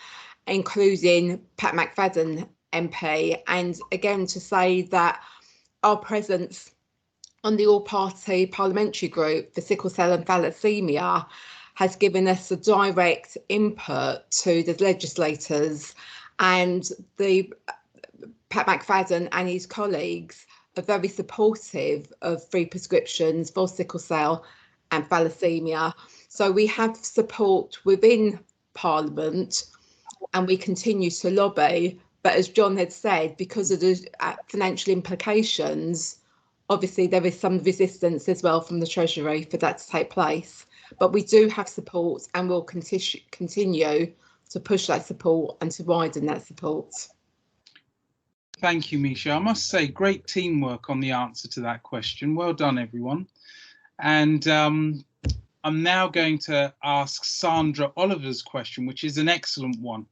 including Pat McFadden MP, and again to say that our presence on the all-party parliamentary group for sickle cell and thalassemia has given us a direct input to the legislators, and the Pat McFadden and his colleagues are very supportive of free prescriptions for sickle cell and thalassemia. So we have support within Parliament, and we continue to lobby. But as John had said, because of the financial implications, obviously there is some resistance as well from the Treasury for that to take place. But we do have support, and we'll continue to push that support and to widen that support. Thank you, Misha. I must say, great teamwork on the answer to that question. Well done, everyone. And I'm now going to ask Sandra Oliver's question, which is an excellent one.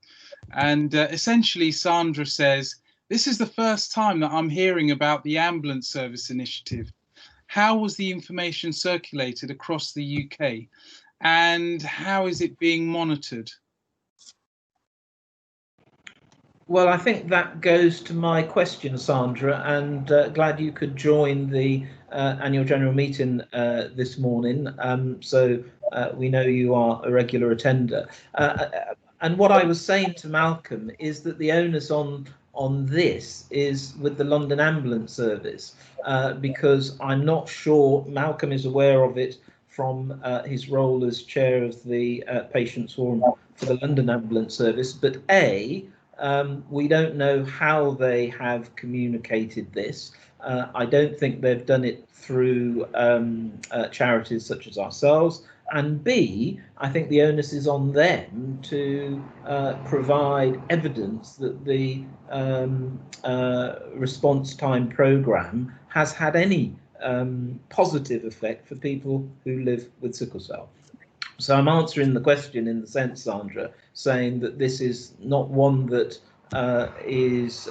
And essentially, Sandra says, this is the first time that I'm hearing about the ambulance service initiative. How was the information circulated across the UK, and how is it being monitored? Well, I think that goes to my question, Sandra, and glad you could join the annual general meeting this morning. So we know you are a regular attender. And what I was saying to Malcolm is that the onus on this is with the London Ambulance Service, because I'm not sure Malcolm is aware of it from his role as chair of the Patients Forum for the London Ambulance Service, but we don't know how they have communicated this. I don't think they've done it through charities such as ourselves. And B, I think the onus is on them to provide evidence that the response time programme has had any positive effect for people who live with sickle cell. So I'm answering the question in the sense, Sandra, saying that this is not one that is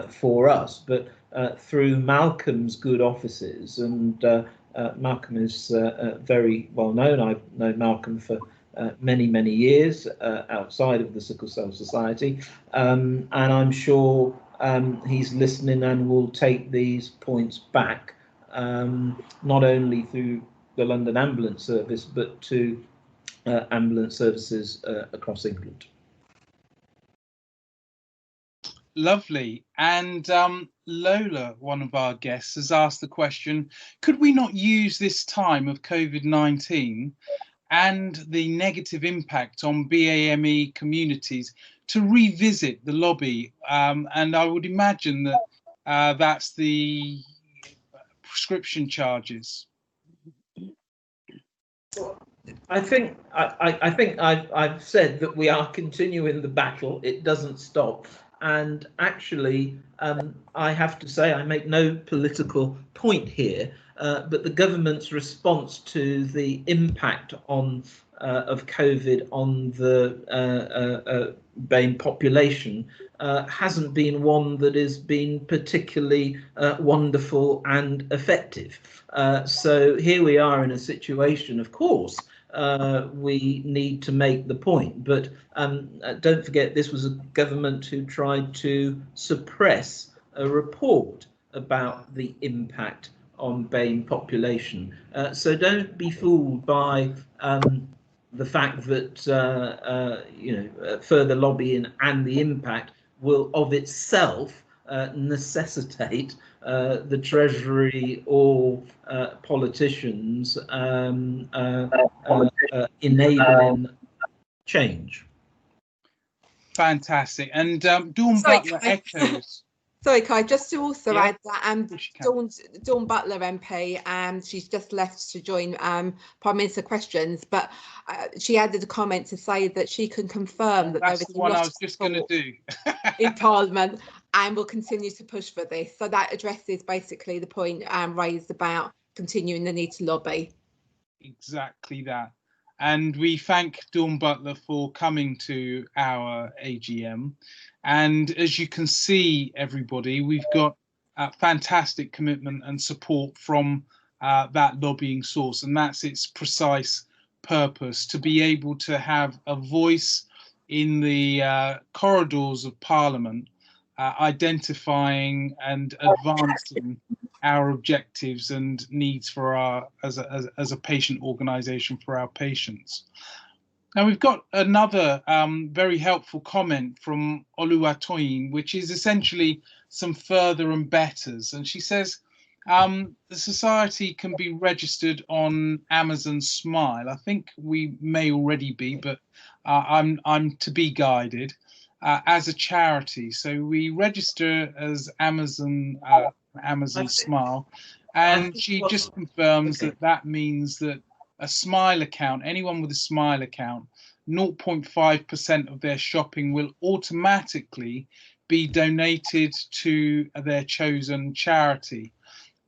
for us, but through Malcolm's good offices, and Malcolm is very well known. I've known Malcolm for many, many years outside of the Sickle Cell Society, and I'm sure he's listening and will take these points back, not only through the London Ambulance Service, but to ambulance services across England. Lovely. And Lola, one of our guests, has asked the question, could we not use this time of COVID-19 and the negative impact on BAME communities to revisit the lobby? And I would imagine that that's the prescription charges. I think I've said that we are continuing the battle. It doesn't stop. And actually, I have to say, I make no political point here, but the government's response to the impact of COVID on the BAME population hasn't been one that has been particularly wonderful and effective. So here we are in a situation, of course, we need to make the point, but don't forget this was a government who tried to suppress a report about the impact BAME population. So don't be fooled by the fact that further lobbying and the impact will of itself necessitate the Treasury or politicians enabling change. Fantastic. And Dawn Butler echoes. Sorry, Kai, just to also Yeah, add that Dawn Butler MP, she's just left to join Prime Minister questions, but she added a comment to say that she can confirm that there is the one I was just going to do in Parliament, and will continue to push for this. So that addresses basically the point raised about continuing the need to lobby. Exactly that. And we thank Dawn Butler for coming to our AGM. And as you can see, everybody, we've got fantastic commitment and support from that lobbying source. And that's its precise purpose, to be able to have a voice in the corridors of Parliament, identifying and advancing our objectives and needs for our as a patient organisation for our patients. Now we've got another very helpful comment from Oluwatoyin, which is essentially some further and betters, and she says the society can be registered on Amazon Smile. I think we may already be, but I'm to be guided as a charity. So we register as Amazon Smile, and she just confirms that means that a Smile account, anyone with a Smile account, 0.5% of their shopping will automatically be donated to their chosen charity.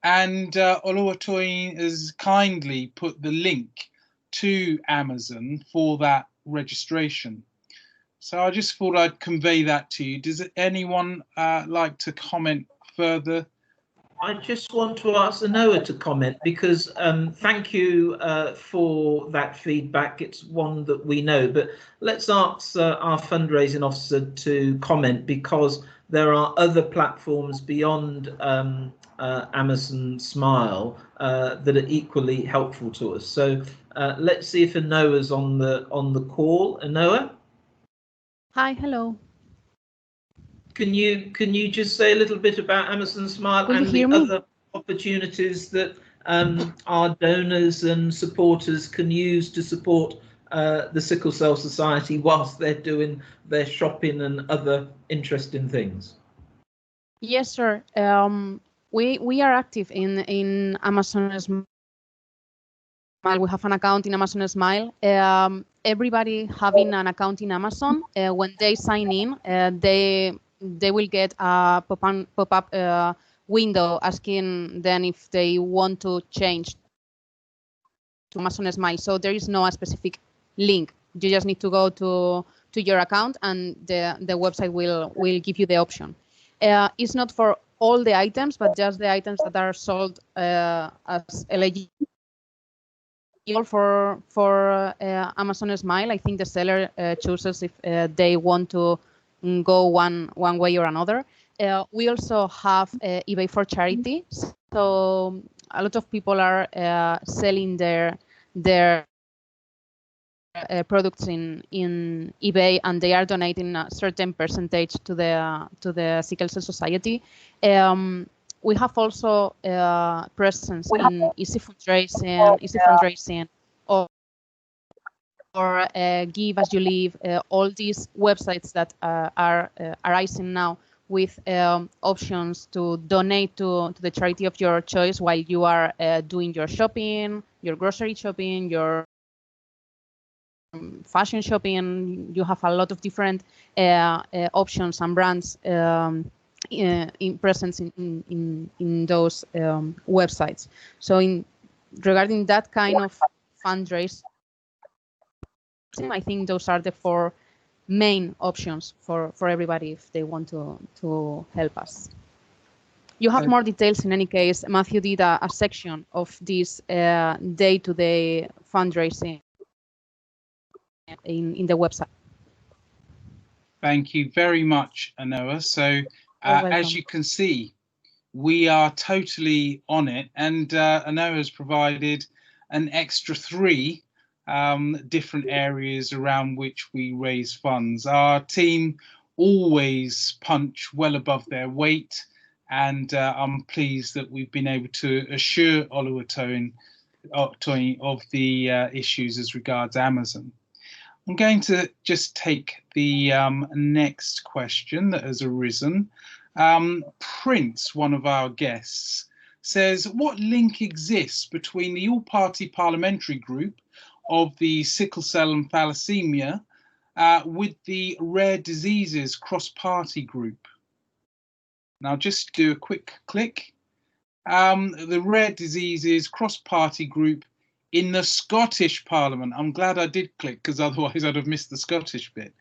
And Oluwatoyin has kindly put the link to Amazon for that registration. So I just thought I'd convey that to you. Does anyone like to comment further? I just want to ask Noah to comment, because thank you for that feedback. It's one that we know, but let's ask our fundraising officer to comment, because there are other platforms beyond Amazon Smile that are equally helpful to us. So let's see if Noah's on the call. Noah? Hi, hello. Can you just say a little bit about Amazon Smile and the other opportunities that our donors and supporters can use to support the Sickle Cell Society whilst they're doing their shopping and other interesting things? Yes, sir. We are active in Amazon Smile. We have an account in Amazon Smile. Everybody having an account in Amazon, when they sign in, they will get a pop-up window asking them if they want to change to Amazon Smile. So there is no specific link. You just need to go to your account, and the website will give you the option. It's not for all the items, but just the items that are sold as eligible for Amazon Smile. I think the seller chooses if they want to go one way or another. We also have eBay for charity. So a lot of people are selling their products in eBay, and they are donating a certain percentage to the Sickle Cell Society. We have also presence in Easy Fundraising, or Give As You Live, all these websites that are arising now with options to donate to the charity of your choice while you are doing your shopping, your grocery shopping, your fashion shopping. You have a lot of different options and brands in presence in those websites. So regarding that kind of fundraising, I think those are the 4 main options for everybody if they want to help us. You have more details in any case. Matthew did a section of this day-to-day fundraising in the website. Thank you very much, Anoa. So as you can see, we are totally on it, and Anoa has provided an extra 3 different areas around which we raise funds. Our team always punch well above their weight, and I'm pleased that we've been able to assure Oluwatoyin of the issues as regards Amazon. I'm going to just take the next question that has arisen. Prince, one of our guests, says, what link exists between the all-party parliamentary group of the sickle cell and thalassemia with the rare diseases cross-party group? Now, just do a quick click. The rare diseases cross-party group in the Scottish Parliament. I'm glad I did click, because otherwise I'd have missed the Scottish bit.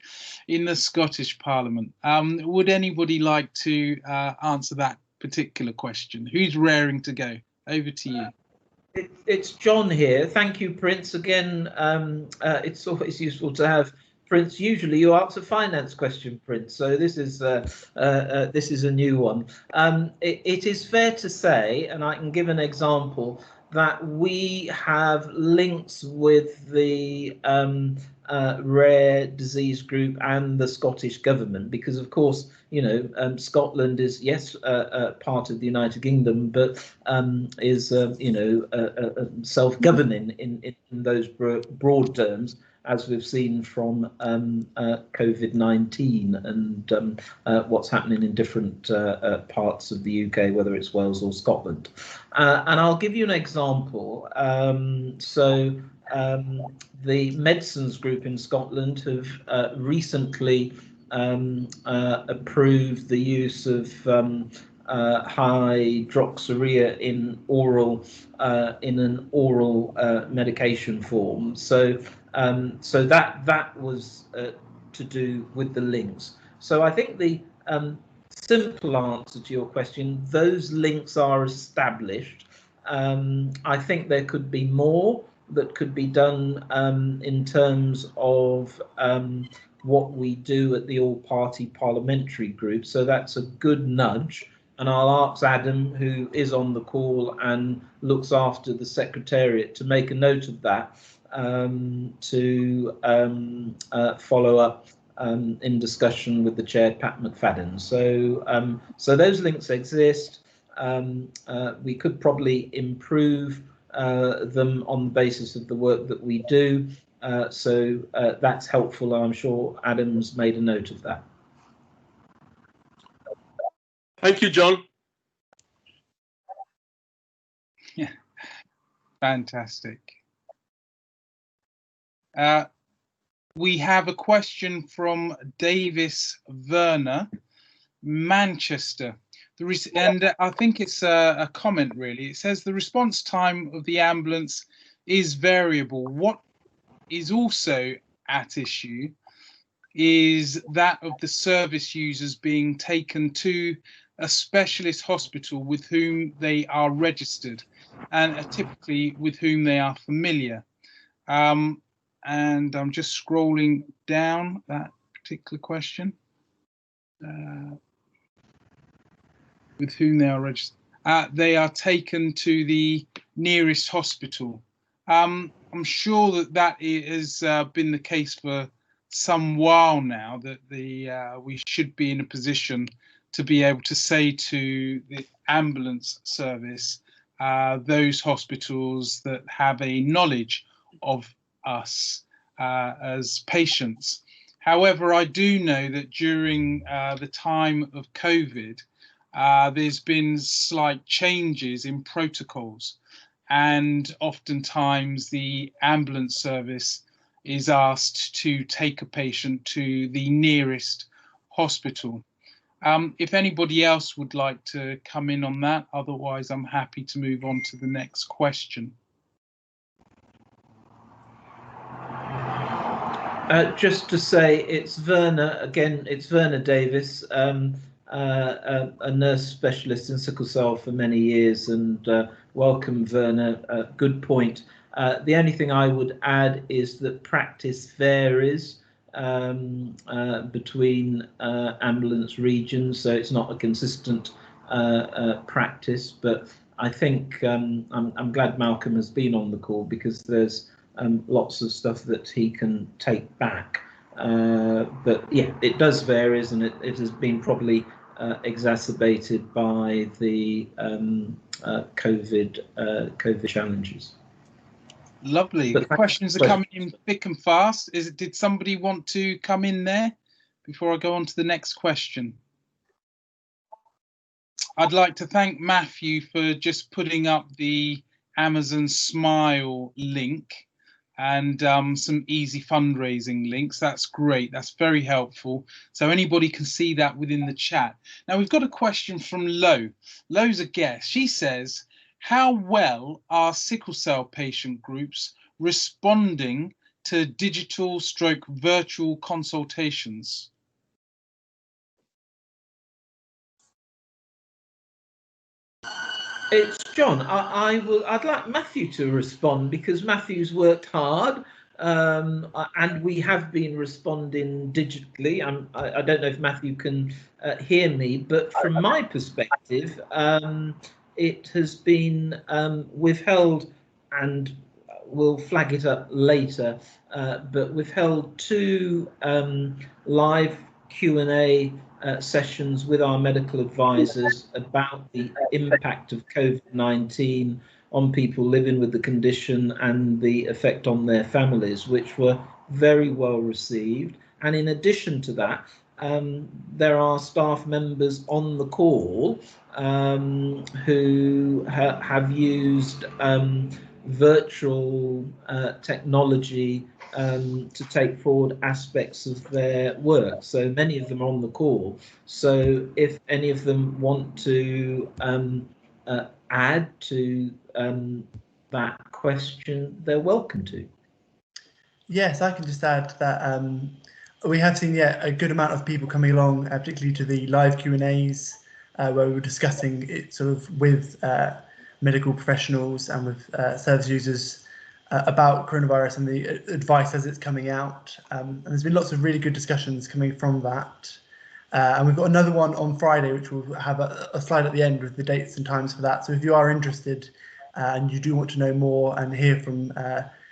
In the Scottish Parliament. Would anybody like to answer that particular question? Who's raring to go? Over to you. It's John here. Thank you, Prince. Again, it's always useful to have Prince. Usually you answer finance question, Prince. So this is a new one. It is fair to say, and I can give an example, that we have links with the rare disease group and the Scottish government, because of course, you know, Scotland is, yes, part of the United Kingdom, but is, you know, self-governing in those broad terms, as we've seen from COVID-19 and what's happening in different parts of the UK, whether it's Wales or Scotland. And I'll give you an example. The Medicines Group in Scotland have recently approved the use of hydroxyurea in an oral medication form. So that was to do with the links. So I think the simple answer to your question, those links are established. I think there could be more that could be done in terms of what we do at the all-party parliamentary group. So that's a good nudge. And I'll ask Adam, who is on the call and looks after the Secretariat, to make a note of that, to follow up in discussion with the Chair, Pat McFadden. So those links exist. We could probably improve them on the basis of the work that we do. So that's helpful. I'm sure Adam's made a note of that. Thank you, John. Yeah, fantastic. We have a question from Davis Werner, Manchester. And I think it's a comment, really. It says the response time of the ambulance is variable. What is also at issue is that of the service users being taken to a specialist hospital with whom they are registered and typically with whom they are familiar. And I'm just scrolling down that particular question. With whom they are registered. They are taken to the nearest hospital. I'm sure that has been the case for some while now, that we should be in a position to be able to say to the ambulance service, those hospitals that have a knowledge of us as patients. However, I do know that during the time of COVID, there's been slight changes in protocols, and oftentimes the ambulance service is asked to take a patient to the nearest hospital. If anybody else would like to come in on that, otherwise I'm happy to move on to the next question. Just to say, it's Werner, again, it's Werner Davis, a nurse specialist in sickle cell for many years, and welcome, Werner. Good point. The only thing I would add is that practice varies between ambulance regions, so it's not a consistent practice, but I think I'm glad Malcolm has been on the call, because there's lots of stuff that he can take back. But yeah, it does vary, and it has been probably exacerbated by the COVID challenges. Lovely. The questions are coming in thick and fast. Did somebody want to come in there before I go on to the next question? I'd like to thank Matthew for just putting up the Amazon Smile link and some easy fundraising links. That's great. That's very helpful. So anybody can see that within the chat. Now we've got a question from Lo. Lo's a guest. She says, how well are sickle cell patient groups responding to digital/virtual consultations? It's John. I'd like Matthew to respond, because Matthew's worked hard, and we have been responding digitally. I don't know if Matthew can hear me, but from my perspective, it has been withheld, and we'll flag it up later, but we've held 2 live Q&A sessions with our medical advisors about the impact of COVID-19 on people living with the condition and the effect on their families, which were very well received. And in addition to that, there are staff members on the call who have used virtual technology to take forward aspects of their work. So many of them are on the call. So if any of them want to add to that question, they're welcome to. Yes, I can just add that we have seen a good amount of people coming along, particularly to the live Q&As, where we were discussing it sort of with medical professionals and with service users about coronavirus and the advice as it's coming out. And there's been lots of really good discussions coming from that. And we've got another one on Friday, which will have a slide at the end with the dates and times for that. So if you are interested and you do want to know more and hear from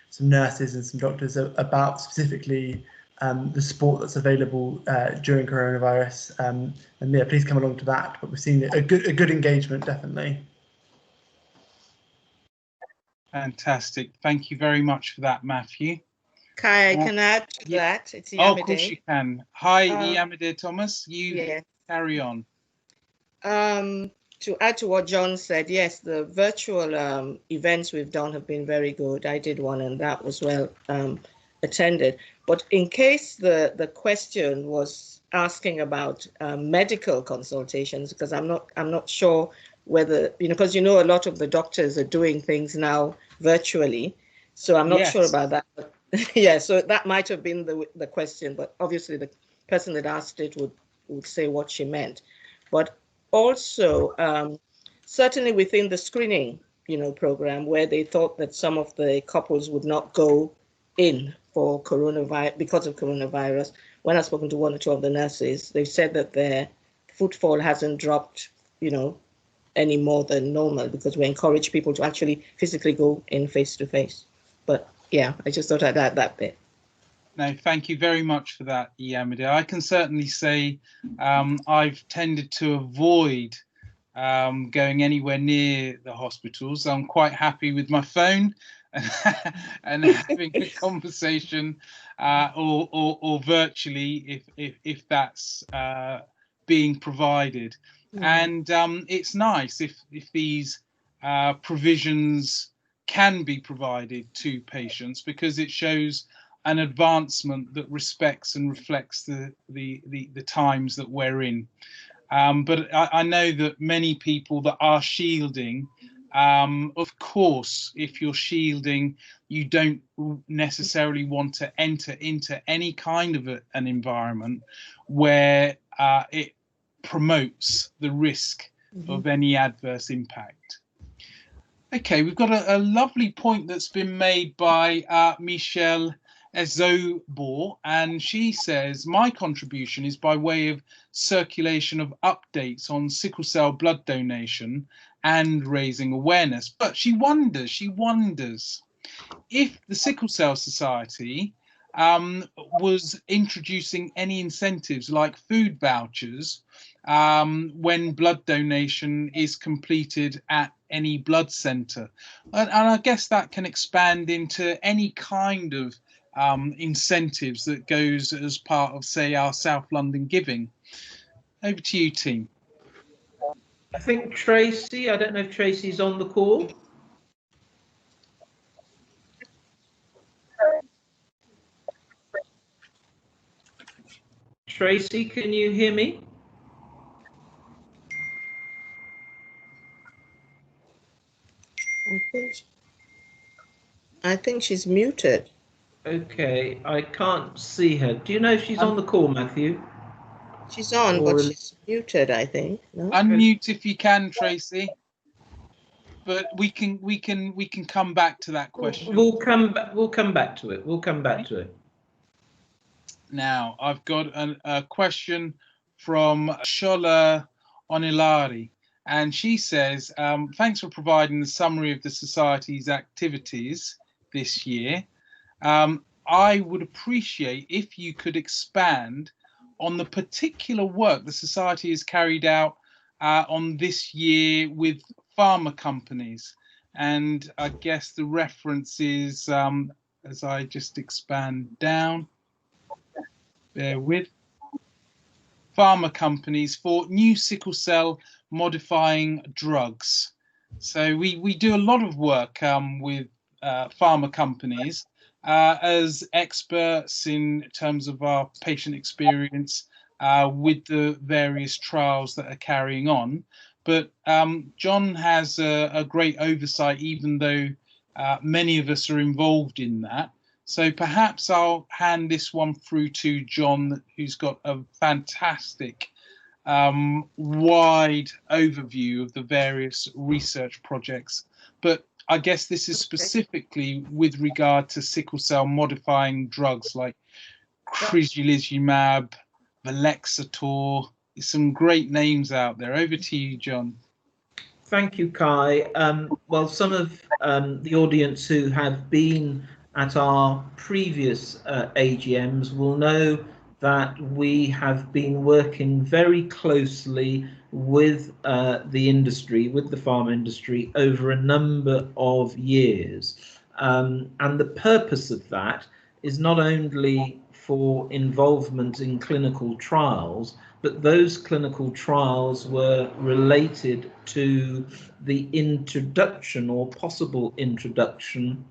some nurses and some doctors about specifically the support that's available during coronavirus, and yeah, please come along to that. But we've seen a good engagement, definitely. Fantastic. Thank you very much for that, Matthew. Kai, I can add to that. It's Oh, of course you can. Hi, Iyamide Thomas. You carry on. To add to what John said, yes, the virtual events we've done have been very good. I did one and that was well attended. But in case the question was asking about medical consultations, because I'm not sure whether, because a lot of the doctors are doing things now virtually, so I'm not sure about that. But yeah, so that might have been the question, but obviously the person that asked it would say what she meant. But also, certainly within the screening, program, where they thought that some of the couples would not go in for coronavirus because of coronavirus. When I've spoken to one or two of the nurses, they've said that their footfall hasn't dropped, any more than normal, because we encourage people to actually physically go in face to face. But yeah, I just thought I'd add that bit. No, thank you very much for that, Iyamide. I can certainly say I've tended to avoid going anywhere near the hospitals. I'm quite happy with my phone and having a conversation or virtually if that's being provided. And it's nice if these provisions can be provided to patients, because it shows an advancement that respects and reflects the times that we're in. But I know that many people that are shielding, of course, if you're shielding, you don't necessarily want to enter into any kind of an environment where it promotes the risk of any adverse impact. Okay, we've got a lovely point that's been made by Michelle Ezobor, and she says, my contribution is by way of circulation of updates on sickle cell blood donation and raising awareness. But she wonders if the Sickle Cell Society was introducing any incentives like food vouchers when blood donation is completed at any blood centre. And I guess that can expand into any kind of incentives that goes as part of, say, our South London giving. Over to you, team. I think Tracy, I don't know if Tracy's on the call. Tracy, can you hear me? I think she's muted. Okay, I can't see her. Do you know if she's on the call, Matthew? She's on, but she's muted, I think. No? Unmute if you can, Tracy. But we can come back to that question. We'll come back to it. We'll come back to it. Now, I've got a question from Shola Onilari, and she says, thanks for providing the summary of the Society's activities this year. I would appreciate if you could expand on the particular work the Society has carried out on this year with pharma companies. And I guess the reference is, as I just expand down, bear with, pharma companies for new sickle cell modifying drugs. So we do a lot of work with pharma companies as experts in terms of our patient experience with the various trials that are carrying on. But John has a great oversight, even though many of us are involved in that. So perhaps I'll hand this one through to John, who's got a fantastic wide overview of the various research projects. But I guess this is specifically with regard to sickle cell modifying drugs like crizanlizumab, Velexator. There's some great names out there. Over to you, John. Thank you, Kai. Well, some of the audience who have been at our previous AGMs will know that we have been working very closely with the industry, with the pharma industry, over a number of years. And the purpose of that is not only for involvement in clinical trials, but those clinical trials were related to the introduction or possible introduction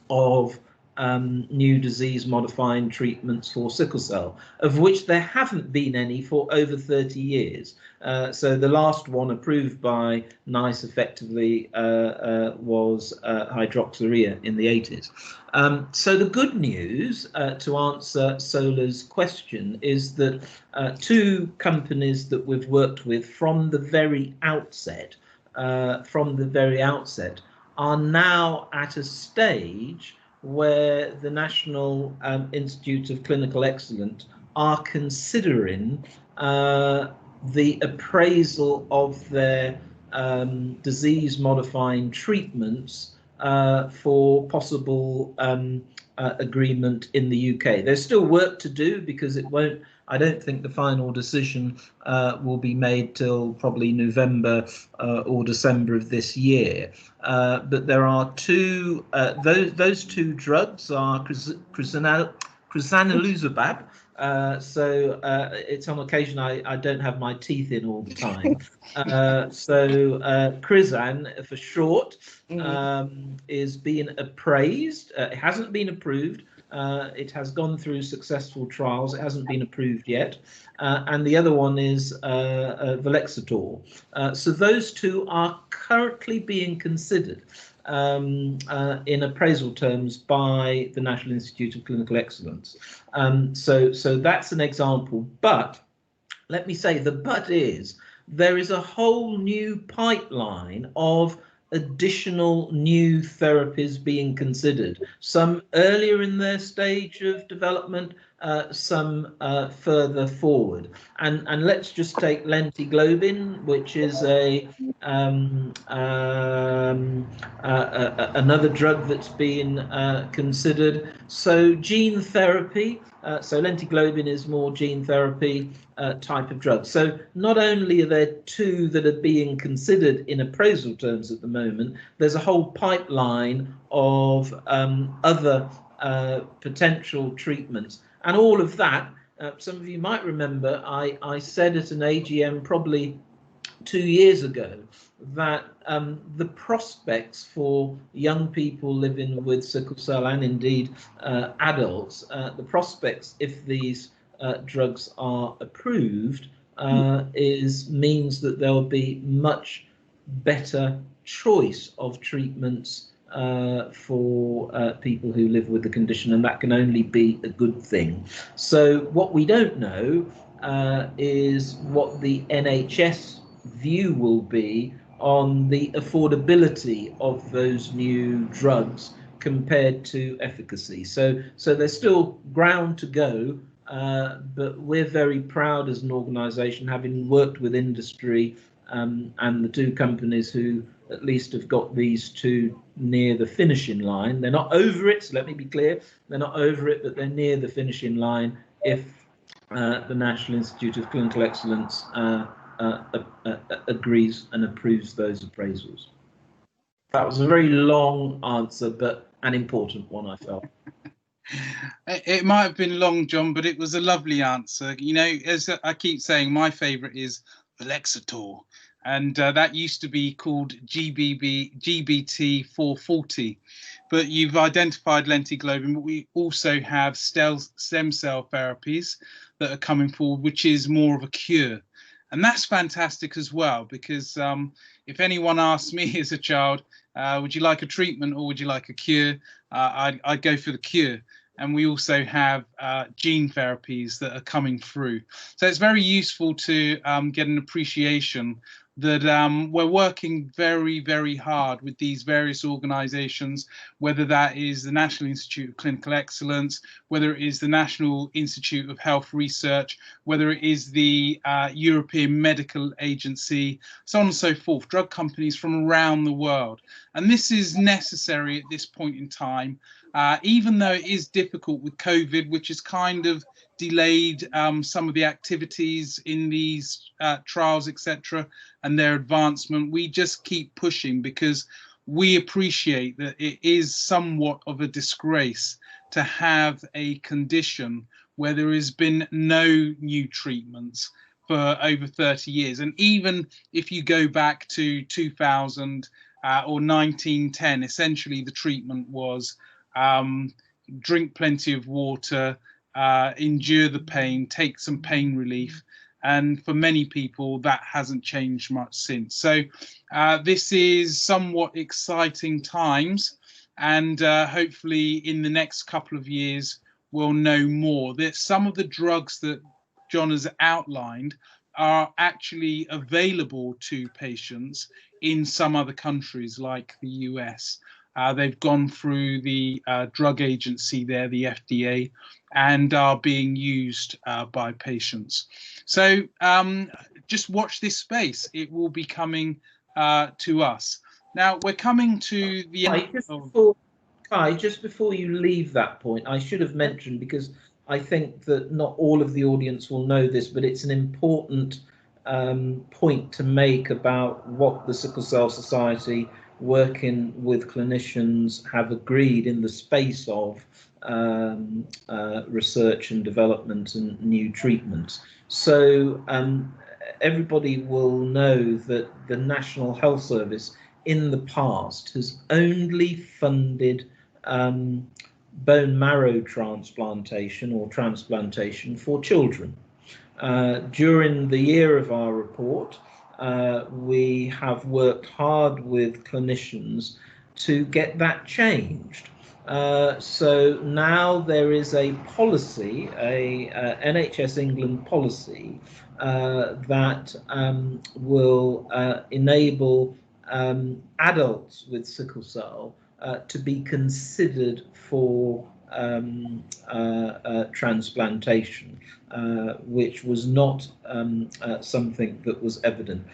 of new disease modifying treatments for sickle cell, of which there haven't been any for over 30 years. So the last one approved by NICE effectively was hydroxyurea in the 80s. So the good news, to answer Sola's question, is that two companies that we've worked with from the very outset, are now at a stage where the National Institute of Clinical Excellence are considering the appraisal of their disease-modifying treatments for possible agreement in the UK. There's still work to do because it won't. I don't think the final decision will be made till probably November or December of this year. But there are two. Those two drugs are crizanlizumab. So it's on occasion I don't have my teeth in all the time. So Crizan for short is being appraised. It hasn't been approved. It has gone through successful trials. It hasn't been approved yet. And the other one is Velexator. So those two are currently being considered in appraisal terms by the National Institute of Clinical Excellence. So that's an example. But let me say the but is there is a whole new pipeline of additional new therapies being considered, some earlier in their stage of development, some further forward. And let's just take lentiglobin, which is another drug that's been considered. So gene therapy, so lentiglobin is more gene therapy type of drug. So not only are there two that are being considered in appraisal terms at the moment, there's a whole pipeline of other potential treatments. And all of that, some of you might remember, I said at an AGM probably 2 years ago that the prospects for young people living with sickle cell, and indeed adults, the prospects if these drugs are approved means that there will be much better choice of treatments for people who live with the condition, and that can only be a good thing. So what we don't know is what the NHS view will be on the affordability of those new drugs compared to efficacy. So there's still ground to go, but we're very proud as an organisation, having worked with industry and the two companies who at least have got these two near the finishing line. They're not over it, so let me be clear, they're not over it, but they're near the finishing line if the National Institute of Clinical Excellence agrees and approves those appraisals. That was a very long answer, but an important one, I felt. It might have been long, John, but it was a lovely answer. You know, as I keep saying, my favourite is Valexitor, and that used to be called GBT 440. But you've identified lentiglobin, but we also have stem cell therapies that are coming forward, which is more of a cure. And that's fantastic as well, because if anyone asked me as a child, would you like a treatment or would you like a cure? I'd go for the cure. And we also have gene therapies that are coming through. So it's very useful to get an appreciation that we're working very, very hard with these various organisations, whether that is the National Institute of Clinical Excellence, whether it is the National Institute of Health Research, whether it is the European Medical Agency, so on and so forth, drug companies from around the world. And this is necessary at this point in time, even though it is difficult with COVID, which has kind of delayed some of the activities in these trials, etc., and their advancement. We just keep pushing because we appreciate that it is somewhat of a disgrace to have a condition where there has been no new treatments for over 30 years. And even if you go back to 2000 or 1910, essentially the treatment was drink plenty of water, endure the pain, take some pain relief. And for many people, that hasn't changed much since. So this is somewhat exciting times. And hopefully in the next couple of years, we'll know more. That some of the drugs that John has outlined are actually available to patients in some other countries like the US. They've gone through the drug agency there, the FDA, and are being used by patients. So just watch this space. It will be coming to us. Now we're coming to the end. Just before you leave that point, I should have mentioned, because I think that not all of the audience will know this, but it's an important point to make about what the Sickle Cell Society, working with clinicians, have agreed in the space of research and development and new treatments. So everybody will know that the National Health Service in the past has only funded bone marrow transplantation or transplantation for children. During the year of our report, we have worked hard with clinicians to get that changed. So now there is a policy, a NHS England policy, that will enable adults with sickle cell to be considered for transplantation, which was not something that was evident.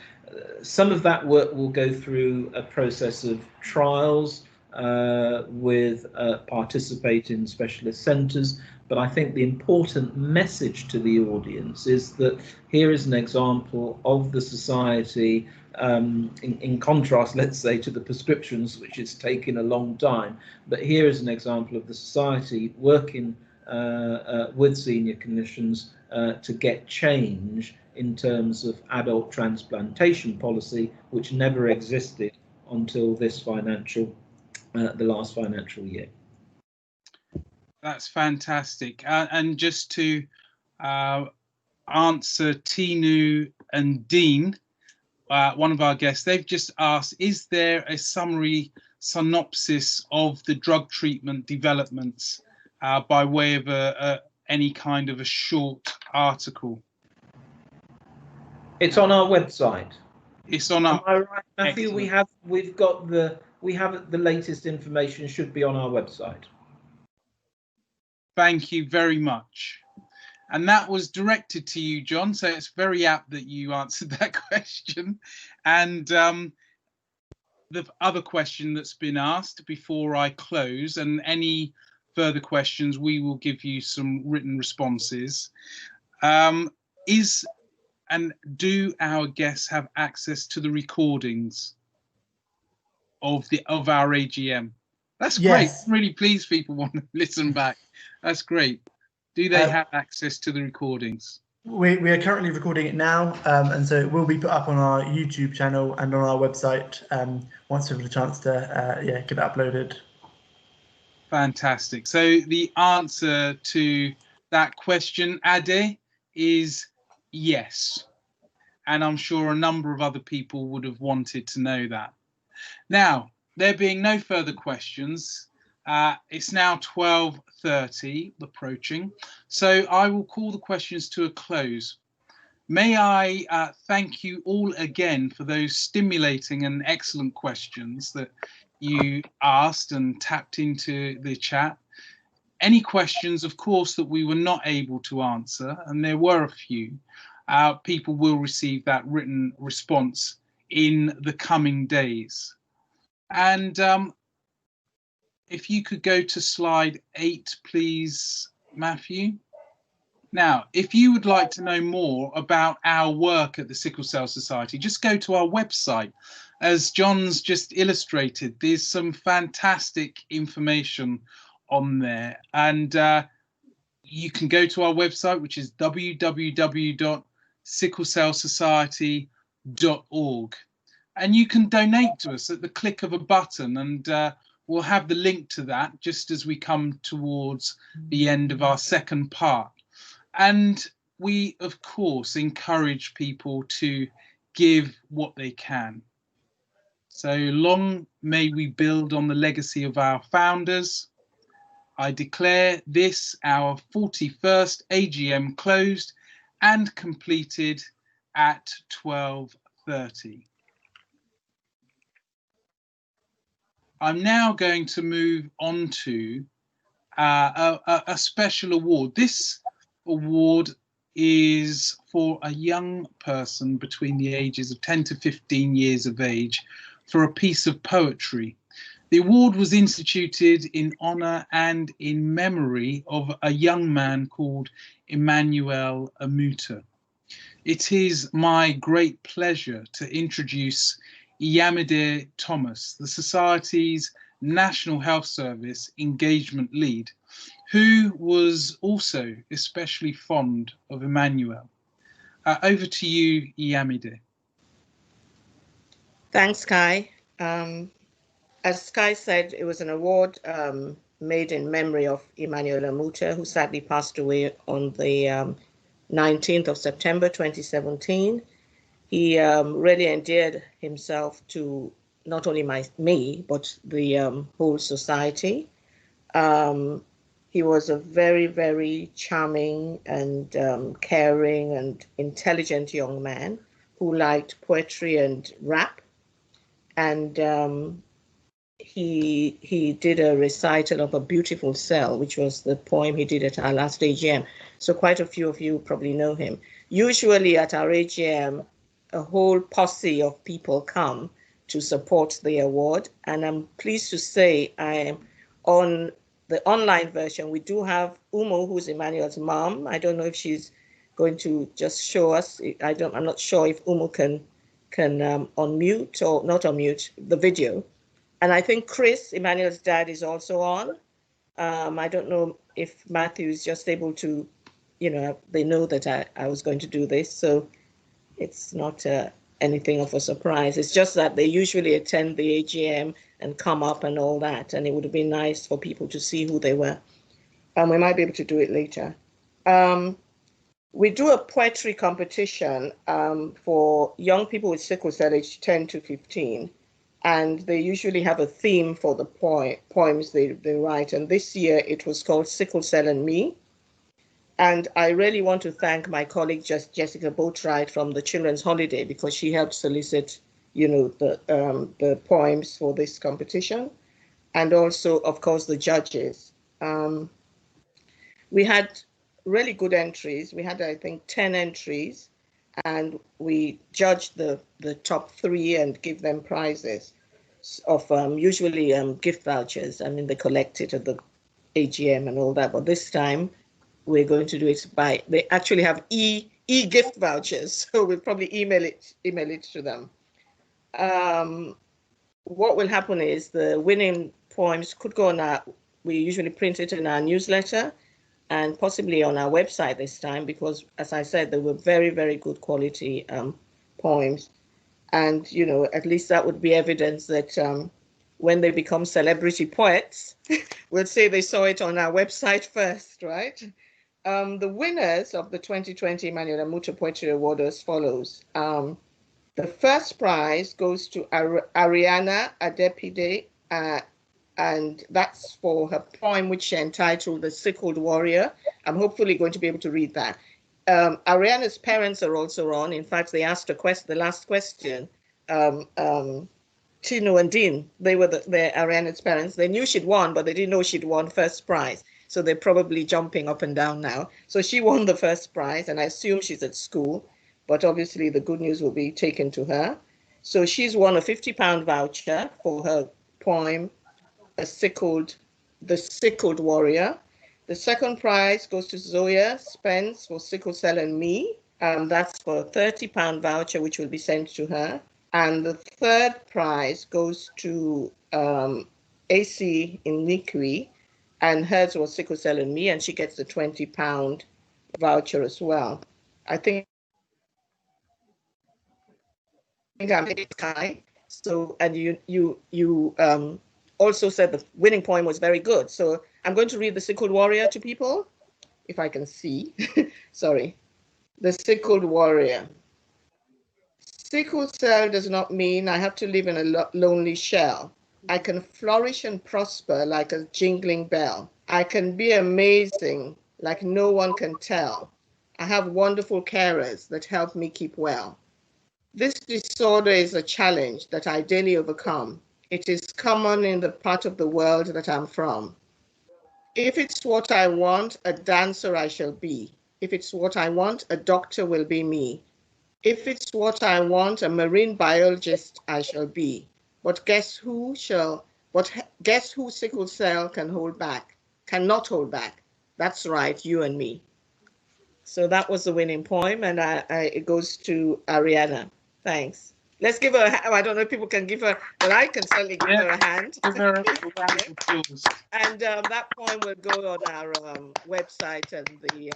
Some of that work will go through a process of trials with participating specialist centres, but I think the important message to the audience is that here is an example of the society, in contrast, let's say, to the prescriptions, which is taking a long time, but here is an example of the society working with senior clinicians to get change in terms of adult transplantation policy, which never existed until this the last financial year. That's fantastic. And just to answer Tinu and Dean, one of our guests, they've just asked, is there a summary synopsis of the drug treatment developments by way of any kind of a short article? It's on our website. It's on our. Am I right, Matthew? Excellent. We have the latest information should be on our website. Thank you very much. And that was directed to you, John. So it's very apt that you answered that question. And the other question that's been asked before I close, and any further questions, we will give you some written responses. Do our guests have access to the recordings of our AGM? That's great. Yes. I'm really pleased people want to listen back. That's great. Do they have access to the recordings? We are currently recording it now, and so it will be put up on our YouTube channel and on our website once we've had a chance to get it uploaded. Fantastic. So the answer to that question, Ade, is yes. And I'm sure a number of other people would have wanted to know that. Now, there being no further questions, it's now 12:30 approaching, so I will call the questions to a close. May I thank you all again for those stimulating and excellent questions that you asked and tapped into the chat. Any questions, of course, that we were not able to answer, and there were a few, people will receive that written response in the coming days. And if you could go to slide 8, please, Matthew. Now, if you would like to know more about our work at the Sickle Cell Society, just go to our website. As John's just illustrated, there's some fantastic information on there. And you can go to our website, which is www.sicklecellsociety.org. And you can donate to us at the click of a button, and we'll have the link to that just as we come towards the end of our second part. And we, of course, encourage people to give what they can. So long may we build on the legacy of our founders. I declare this our 41st AGM closed and completed at 12:30. I'm now going to move on to a special award. This award is for a young person between the ages of 10 to 15 years of age for a piece of poetry. The award was instituted in honour and in memory of a young man called Emanuela. It is my great pleasure to introduce Iyamide Thomas, the Society's National Health Service Engagement Lead, who was also especially fond of Emanuela. Over to you, Iyamide. Thanks, Kai. As Kai said, it was an award made in memory of Emanuela Muta, who sadly passed away on the 19th of September 2017. He really endeared himself to not only me, but the whole society. He was a very, very charming and caring and intelligent young man who liked poetry and rap. and he did a recital of A Beautiful Cell, which was the poem he did at our last AGM. So quite a few of you probably know him. Usually at our AGM, a whole posse of people come to support the award. And I'm pleased to say I am on the online version. We do have Umo, who's Emanuela's mom. I don't know if she's going to just show us. I'm not sure if Umo can unmute or not unmute the video. And I think Chris, Emanuela's dad, is also on. I don't know if Matthew is just able to, they know that I was going to do this, so it's not anything of a surprise. It's just that they usually attend the AGM and come up and all that, and it would have been nice for people to see who they were. And we might be able to do it later. We do a poetry competition for young people with sickle cell age 10 to 15. And they usually have a theme for the poems they write. And this year it was called Sickle Cell and Me. And I really want to thank my colleague Jessica Boatwright from the Children's Holiday, because she helped solicit, the poems for this competition. And also, of course, the judges. We had really good entries. We had, I think, 10 entries. And we judged the top 3 and give them prizes of usually gift vouchers. I mean, they collect it at the AGM and all that. But this time, we're going to do it they actually have e-gift vouchers. So we'll probably email it to them. What will happen is the winning poems could go on we usually print it in our newsletter, and possibly on our website this time, because, as I said, they were very, very good quality poems. And, at least that would be evidence that when they become celebrity poets, we'll say they saw it on our website first, right? The winners of the 2020 Emanuela Muto Poetry Award as follows. The first prize goes to Ariana Adepide, and that's for her poem, which she entitled The Sickled Warrior. I'm hopefully going to be able to read that. Ariana's parents are also on. In fact, they asked the last question. Tino and Dean, they were Ariana's parents. They knew she'd won, but they didn't know she'd won first prize. So they're probably jumping up and down now. So she won the first prize, and I assume she's at school, but obviously the good news will be taken to her. So she's won a £50 voucher for her poem, The Sickled Warrior. The second prize goes to Zoya Spence for Sickle Cell and Me. That's for a £30 voucher, which will be sent to her. And the third prize goes to AC in Nikwi, and hers was Sickle Cell and Me, and she gets the £20 voucher as well. I think I'm Kai. So, and you also said the winning poem was very good. So I'm going to read The Sickled Warrior to people, if I can see. Sorry. The Sickled Warrior. Sickle cell does not mean I have to live in a lonely shell. I can flourish and prosper like a jingling bell. I can be amazing like no one can tell. I have wonderful carers that help me keep well. This disorder is a challenge that I daily overcome. It is common in the part of the world that I'm from. If it's what I want, a dancer I shall be. If it's what I want, a doctor will be me. If it's what I want, a marine biologist I shall be. But guess who sickle cell cannot hold back? That's right, you and me. So that was the winning poem, and it goes to Ariana. Thanks. Let's give her a hand. I don't know if people can give her, but I can certainly give her a hand. Give her a round of applause. And that poem will go on our website and the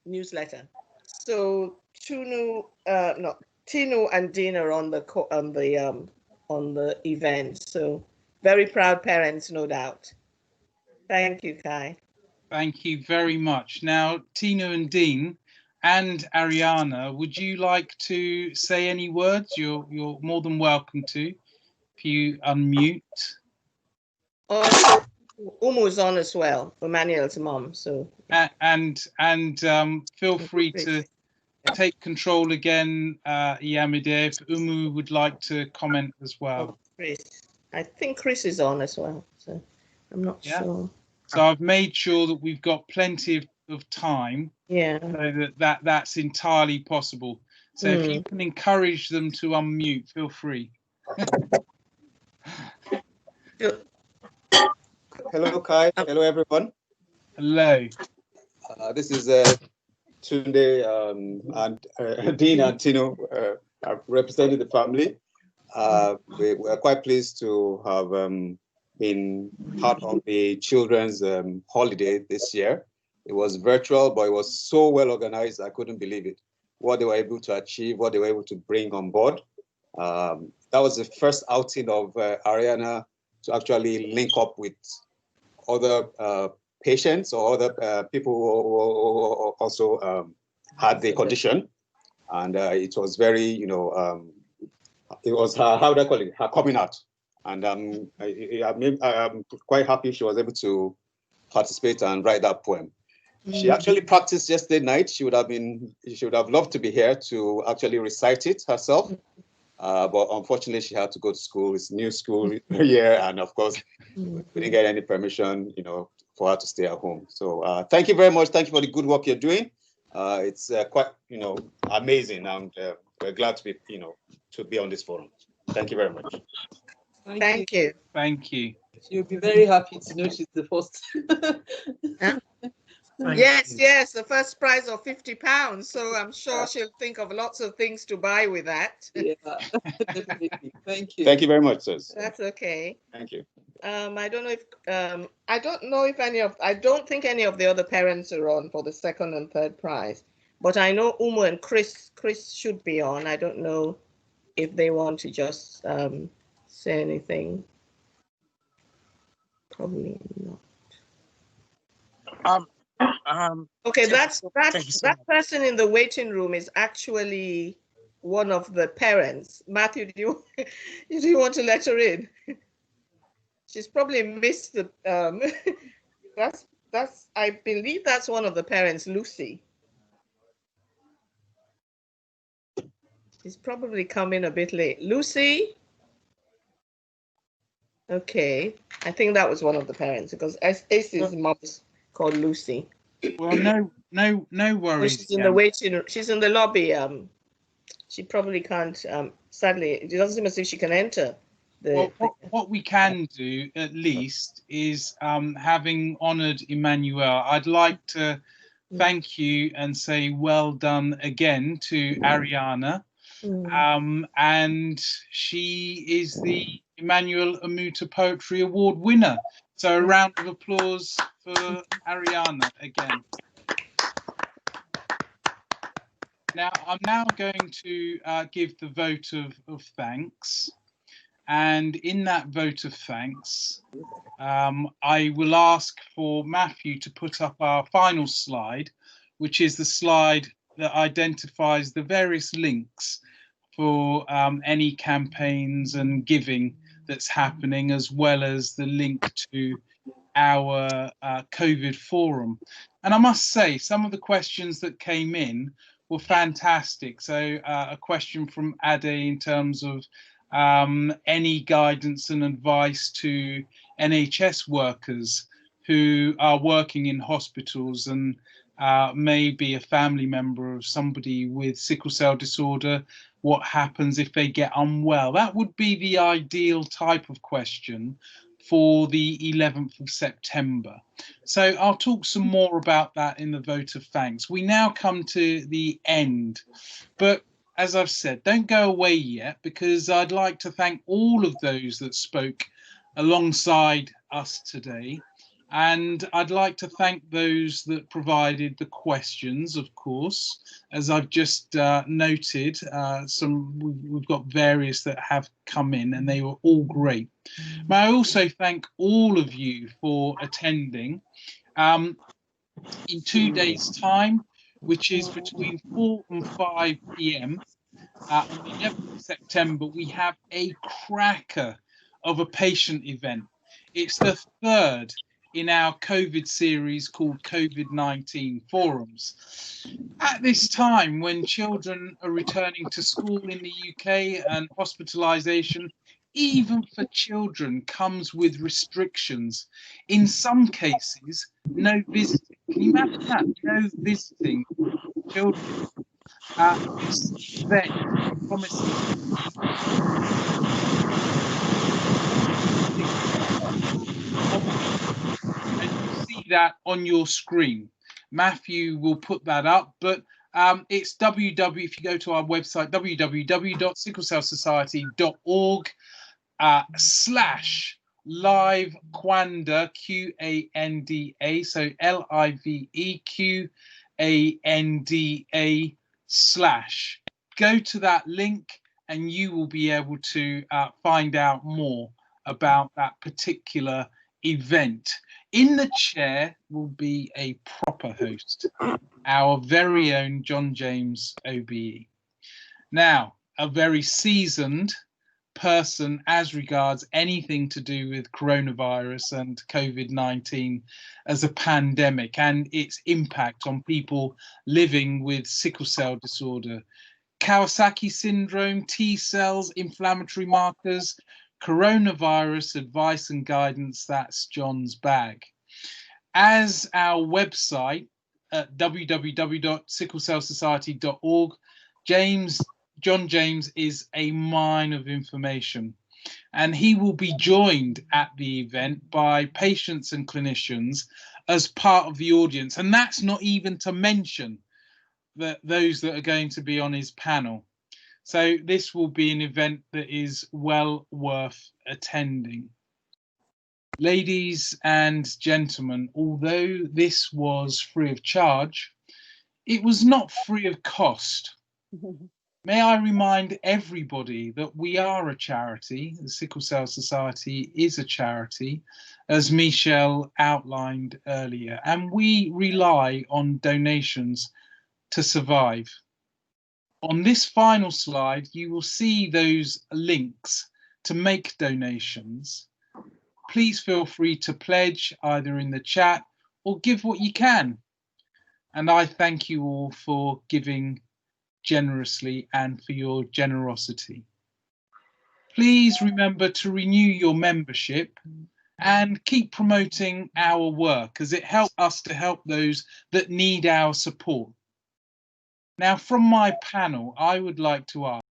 newsletter. So Tino and Dean are on the event. So very proud parents, no doubt. Thank you, Kai. Thank you very much. Now, Tino and Dean and Ariana, would you like to say any words? You're more than welcome to, if you unmute. Umu's on as well, Emmanuel's mom. So and feel free to take control again, Iyamide, if Umu would like to comment as well. Chris. I think Chris is on as well, so I'm not sure. So I've made sure that we've got plenty of time. Yeah. So that's entirely possible. So if you can encourage them to unmute, feel free. Hello, Kai. Hello, everyone. Hello. This is Tunde and Dean and Tino representing the family. We are quite pleased to have been part of the children's holiday this year. It was virtual, but it was so well organized. I couldn't believe it. What they were able to achieve, what they were able to bring on board. That was the first outing of Ariana to actually link up with other patients or other people who also had the condition. And it was very, it was her, how do I call it, her coming out. And I'm quite happy she was able to participate and write that poem. She actually practiced yesterday night. She would have loved to be here to actually recite it herself. But unfortunately, she had to go to school. It's new school year. And of course, we didn't get any permission, for her to stay at home. So thank you very much. Thank you for the good work you're doing. It's quite, amazing. And we're glad to be, to be on this forum. Thank you very much. Thank you. Thank you. You'll be very happy to know she's the first. Yes, the first prize of £50. So I'm sure she'll think of lots of things to buy with that. Yeah, definitely. Thank you. Thank you very much, sis. That's okay. Thank you. I don't think any of the other parents are on for the second and third prize, but I know Umu and Chris should be on. I don't know if they want to just say anything. Probably not. Okay, that person in the waiting room is actually one of the parents. Matthew, do you want to let her in? She's probably missed the I believe that's one of the parents, Lucy. She's probably coming a bit late. Lucy? Okay, I think that was one of the parents because Ace's mom is called Lucy. Well, no worries. She's in the waiting room. She's in the lobby. She probably can't. Sadly, it doesn't seem as if she can enter. What we can do at least is, having honoured Emanuela, I'd like to thank you and say well done again to Ariana. And she is the Emmanuel Amuta Poetry Award winner. So a round of applause for Ariana again. Now, I'm now going to give the vote of thanks. And in that vote of thanks, I will ask for Matthew to put up our final slide, which is the slide that identifies the various links for any campaigns and giving that's happening, as well as the link to our COVID forum. And I must say, some of the questions that came in were fantastic. So a question from Ade in terms of any guidance and advice to NHS workers who are working in hospitals and may be a family member of somebody with sickle cell disorder. What happens if they get unwell? That would be the ideal type of question for the 11th of September. So I'll talk some more about that in the vote of thanks. We now come to the end, but as I've said, don't go away yet, because I'd like to thank all of those that spoke alongside us today. And I'd like to thank those that provided the questions, of course. As I've just noted, we've got various that have come in, and they were all great. May I also thank all of you for attending. In 2 days' time, which is between 4 and 5 p.m. On the 11th of September, we have a cracker of a patient event. It's the third in our COVID series called COVID-19 Forums. At this time, when children are returning to school in the UK and hospitalisation, even for children, comes with restrictions. In some cases, no visiting. Can you imagine that? No visiting children. This event promises to be and you see that on your screen. Matthew will put that up, but it's if you go to our website, www.sicklecellsociety.org /live Quanda, Quanda, so LIVEQANDA/ go to that link and you will be able to find out more about that particular event. In the chair will be a proper host, our very own John James OBE. Now, a very seasoned person as regards anything to do with coronavirus and COVID-19 as a pandemic and its impact on people living with sickle cell disorder, Kawasaki syndrome, T cells, inflammatory markers, coronavirus advice and guidance. That's John's bag. As our website at www.sicklecellsociety.org, John James is a mine of information, and he will be joined at the event by patients and clinicians as part of the audience, and that's not even to mention those that are going to be on his panel. So this will be an event that is well worth attending. Ladies and gentlemen, although this was free of charge, it was not free of cost. May I remind everybody that we are a charity. The Sickle Cell Society is a charity, as Michelle outlined earlier, and we rely on donations to survive. On this final slide, you will see those links to make donations. Please feel free to pledge either in the chat or give what you can. And I thank you all for giving generously and for your generosity. Please remember to renew your membership and keep promoting our work, as it helps us to help those that need our support. Now, from my panel, I would like to ask,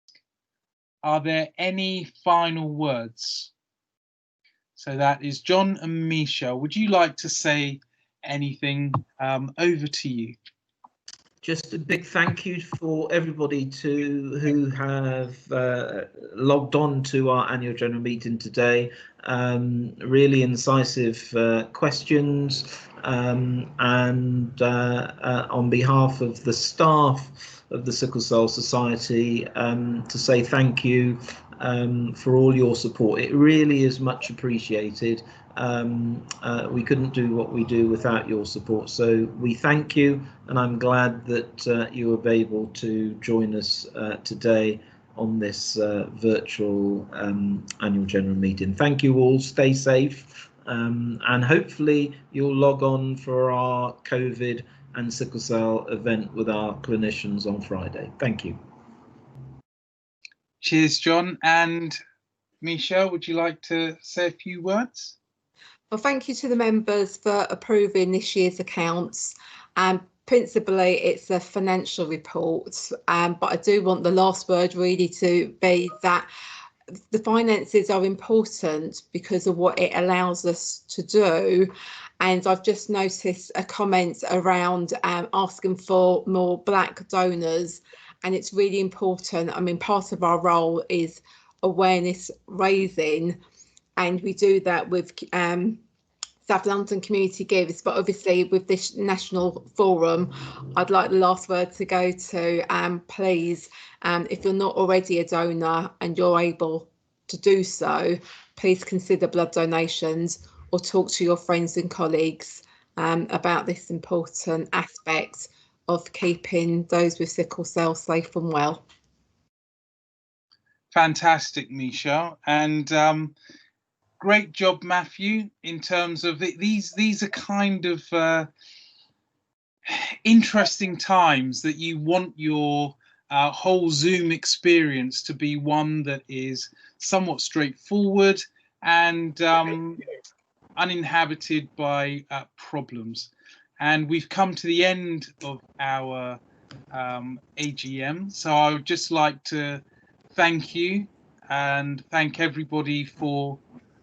are there any final words? So that is John and Michelle. Would you like to say anything? Over to you. Just a big thank you for everybody who have logged on to our annual general meeting today. Really incisive questions, and on behalf of the staff of the Sickle Cell Society, to say thank you for all your support. It really is much appreciated. We couldn't do what we do without your support, so we thank you, and I'm glad that you were able to join us today on this virtual annual general meeting. Thank you all, stay safe, and hopefully you'll log on for our COVID and sickle cell event with our clinicians on Friday. Thank you. Cheers, John. And Michelle, would you like to say a few words? Well, thank you to the members for approving this year's accounts. Principally, it's a financial report, but I do want the last word really to be that the finances are important because of what it allows us to do. And I've just noticed a comment around asking for more Black donors, and it's really important. I mean, part of our role is awareness raising, and we do that with South London Community Gives, but obviously with this national forum, I'd like the last word to go to please, if you're not already a donor and you're able to do so, please consider blood donations or talk to your friends and colleagues about this important aspect of keeping those with sickle cell safe and well. Fantastic, Michelle. And great job, Matthew, in terms of these are kind of interesting times that you want your whole Zoom experience to be one that is somewhat straightforward and uninhabited by problems. And we've come to the end of our AGM. So I would just like to thank you and thank everybody for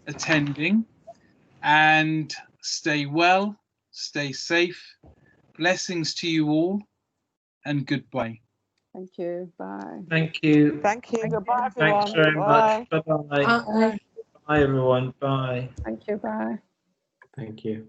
attending, and stay well, stay safe. Blessings to you all, and goodbye. Thank you. Bye. Thank you. Thank you. Goodbye, everyone. Thanks very Bye. much. Bye-bye. Bye. Bye, everyone. Bye. Thank you. Bye. Thank you.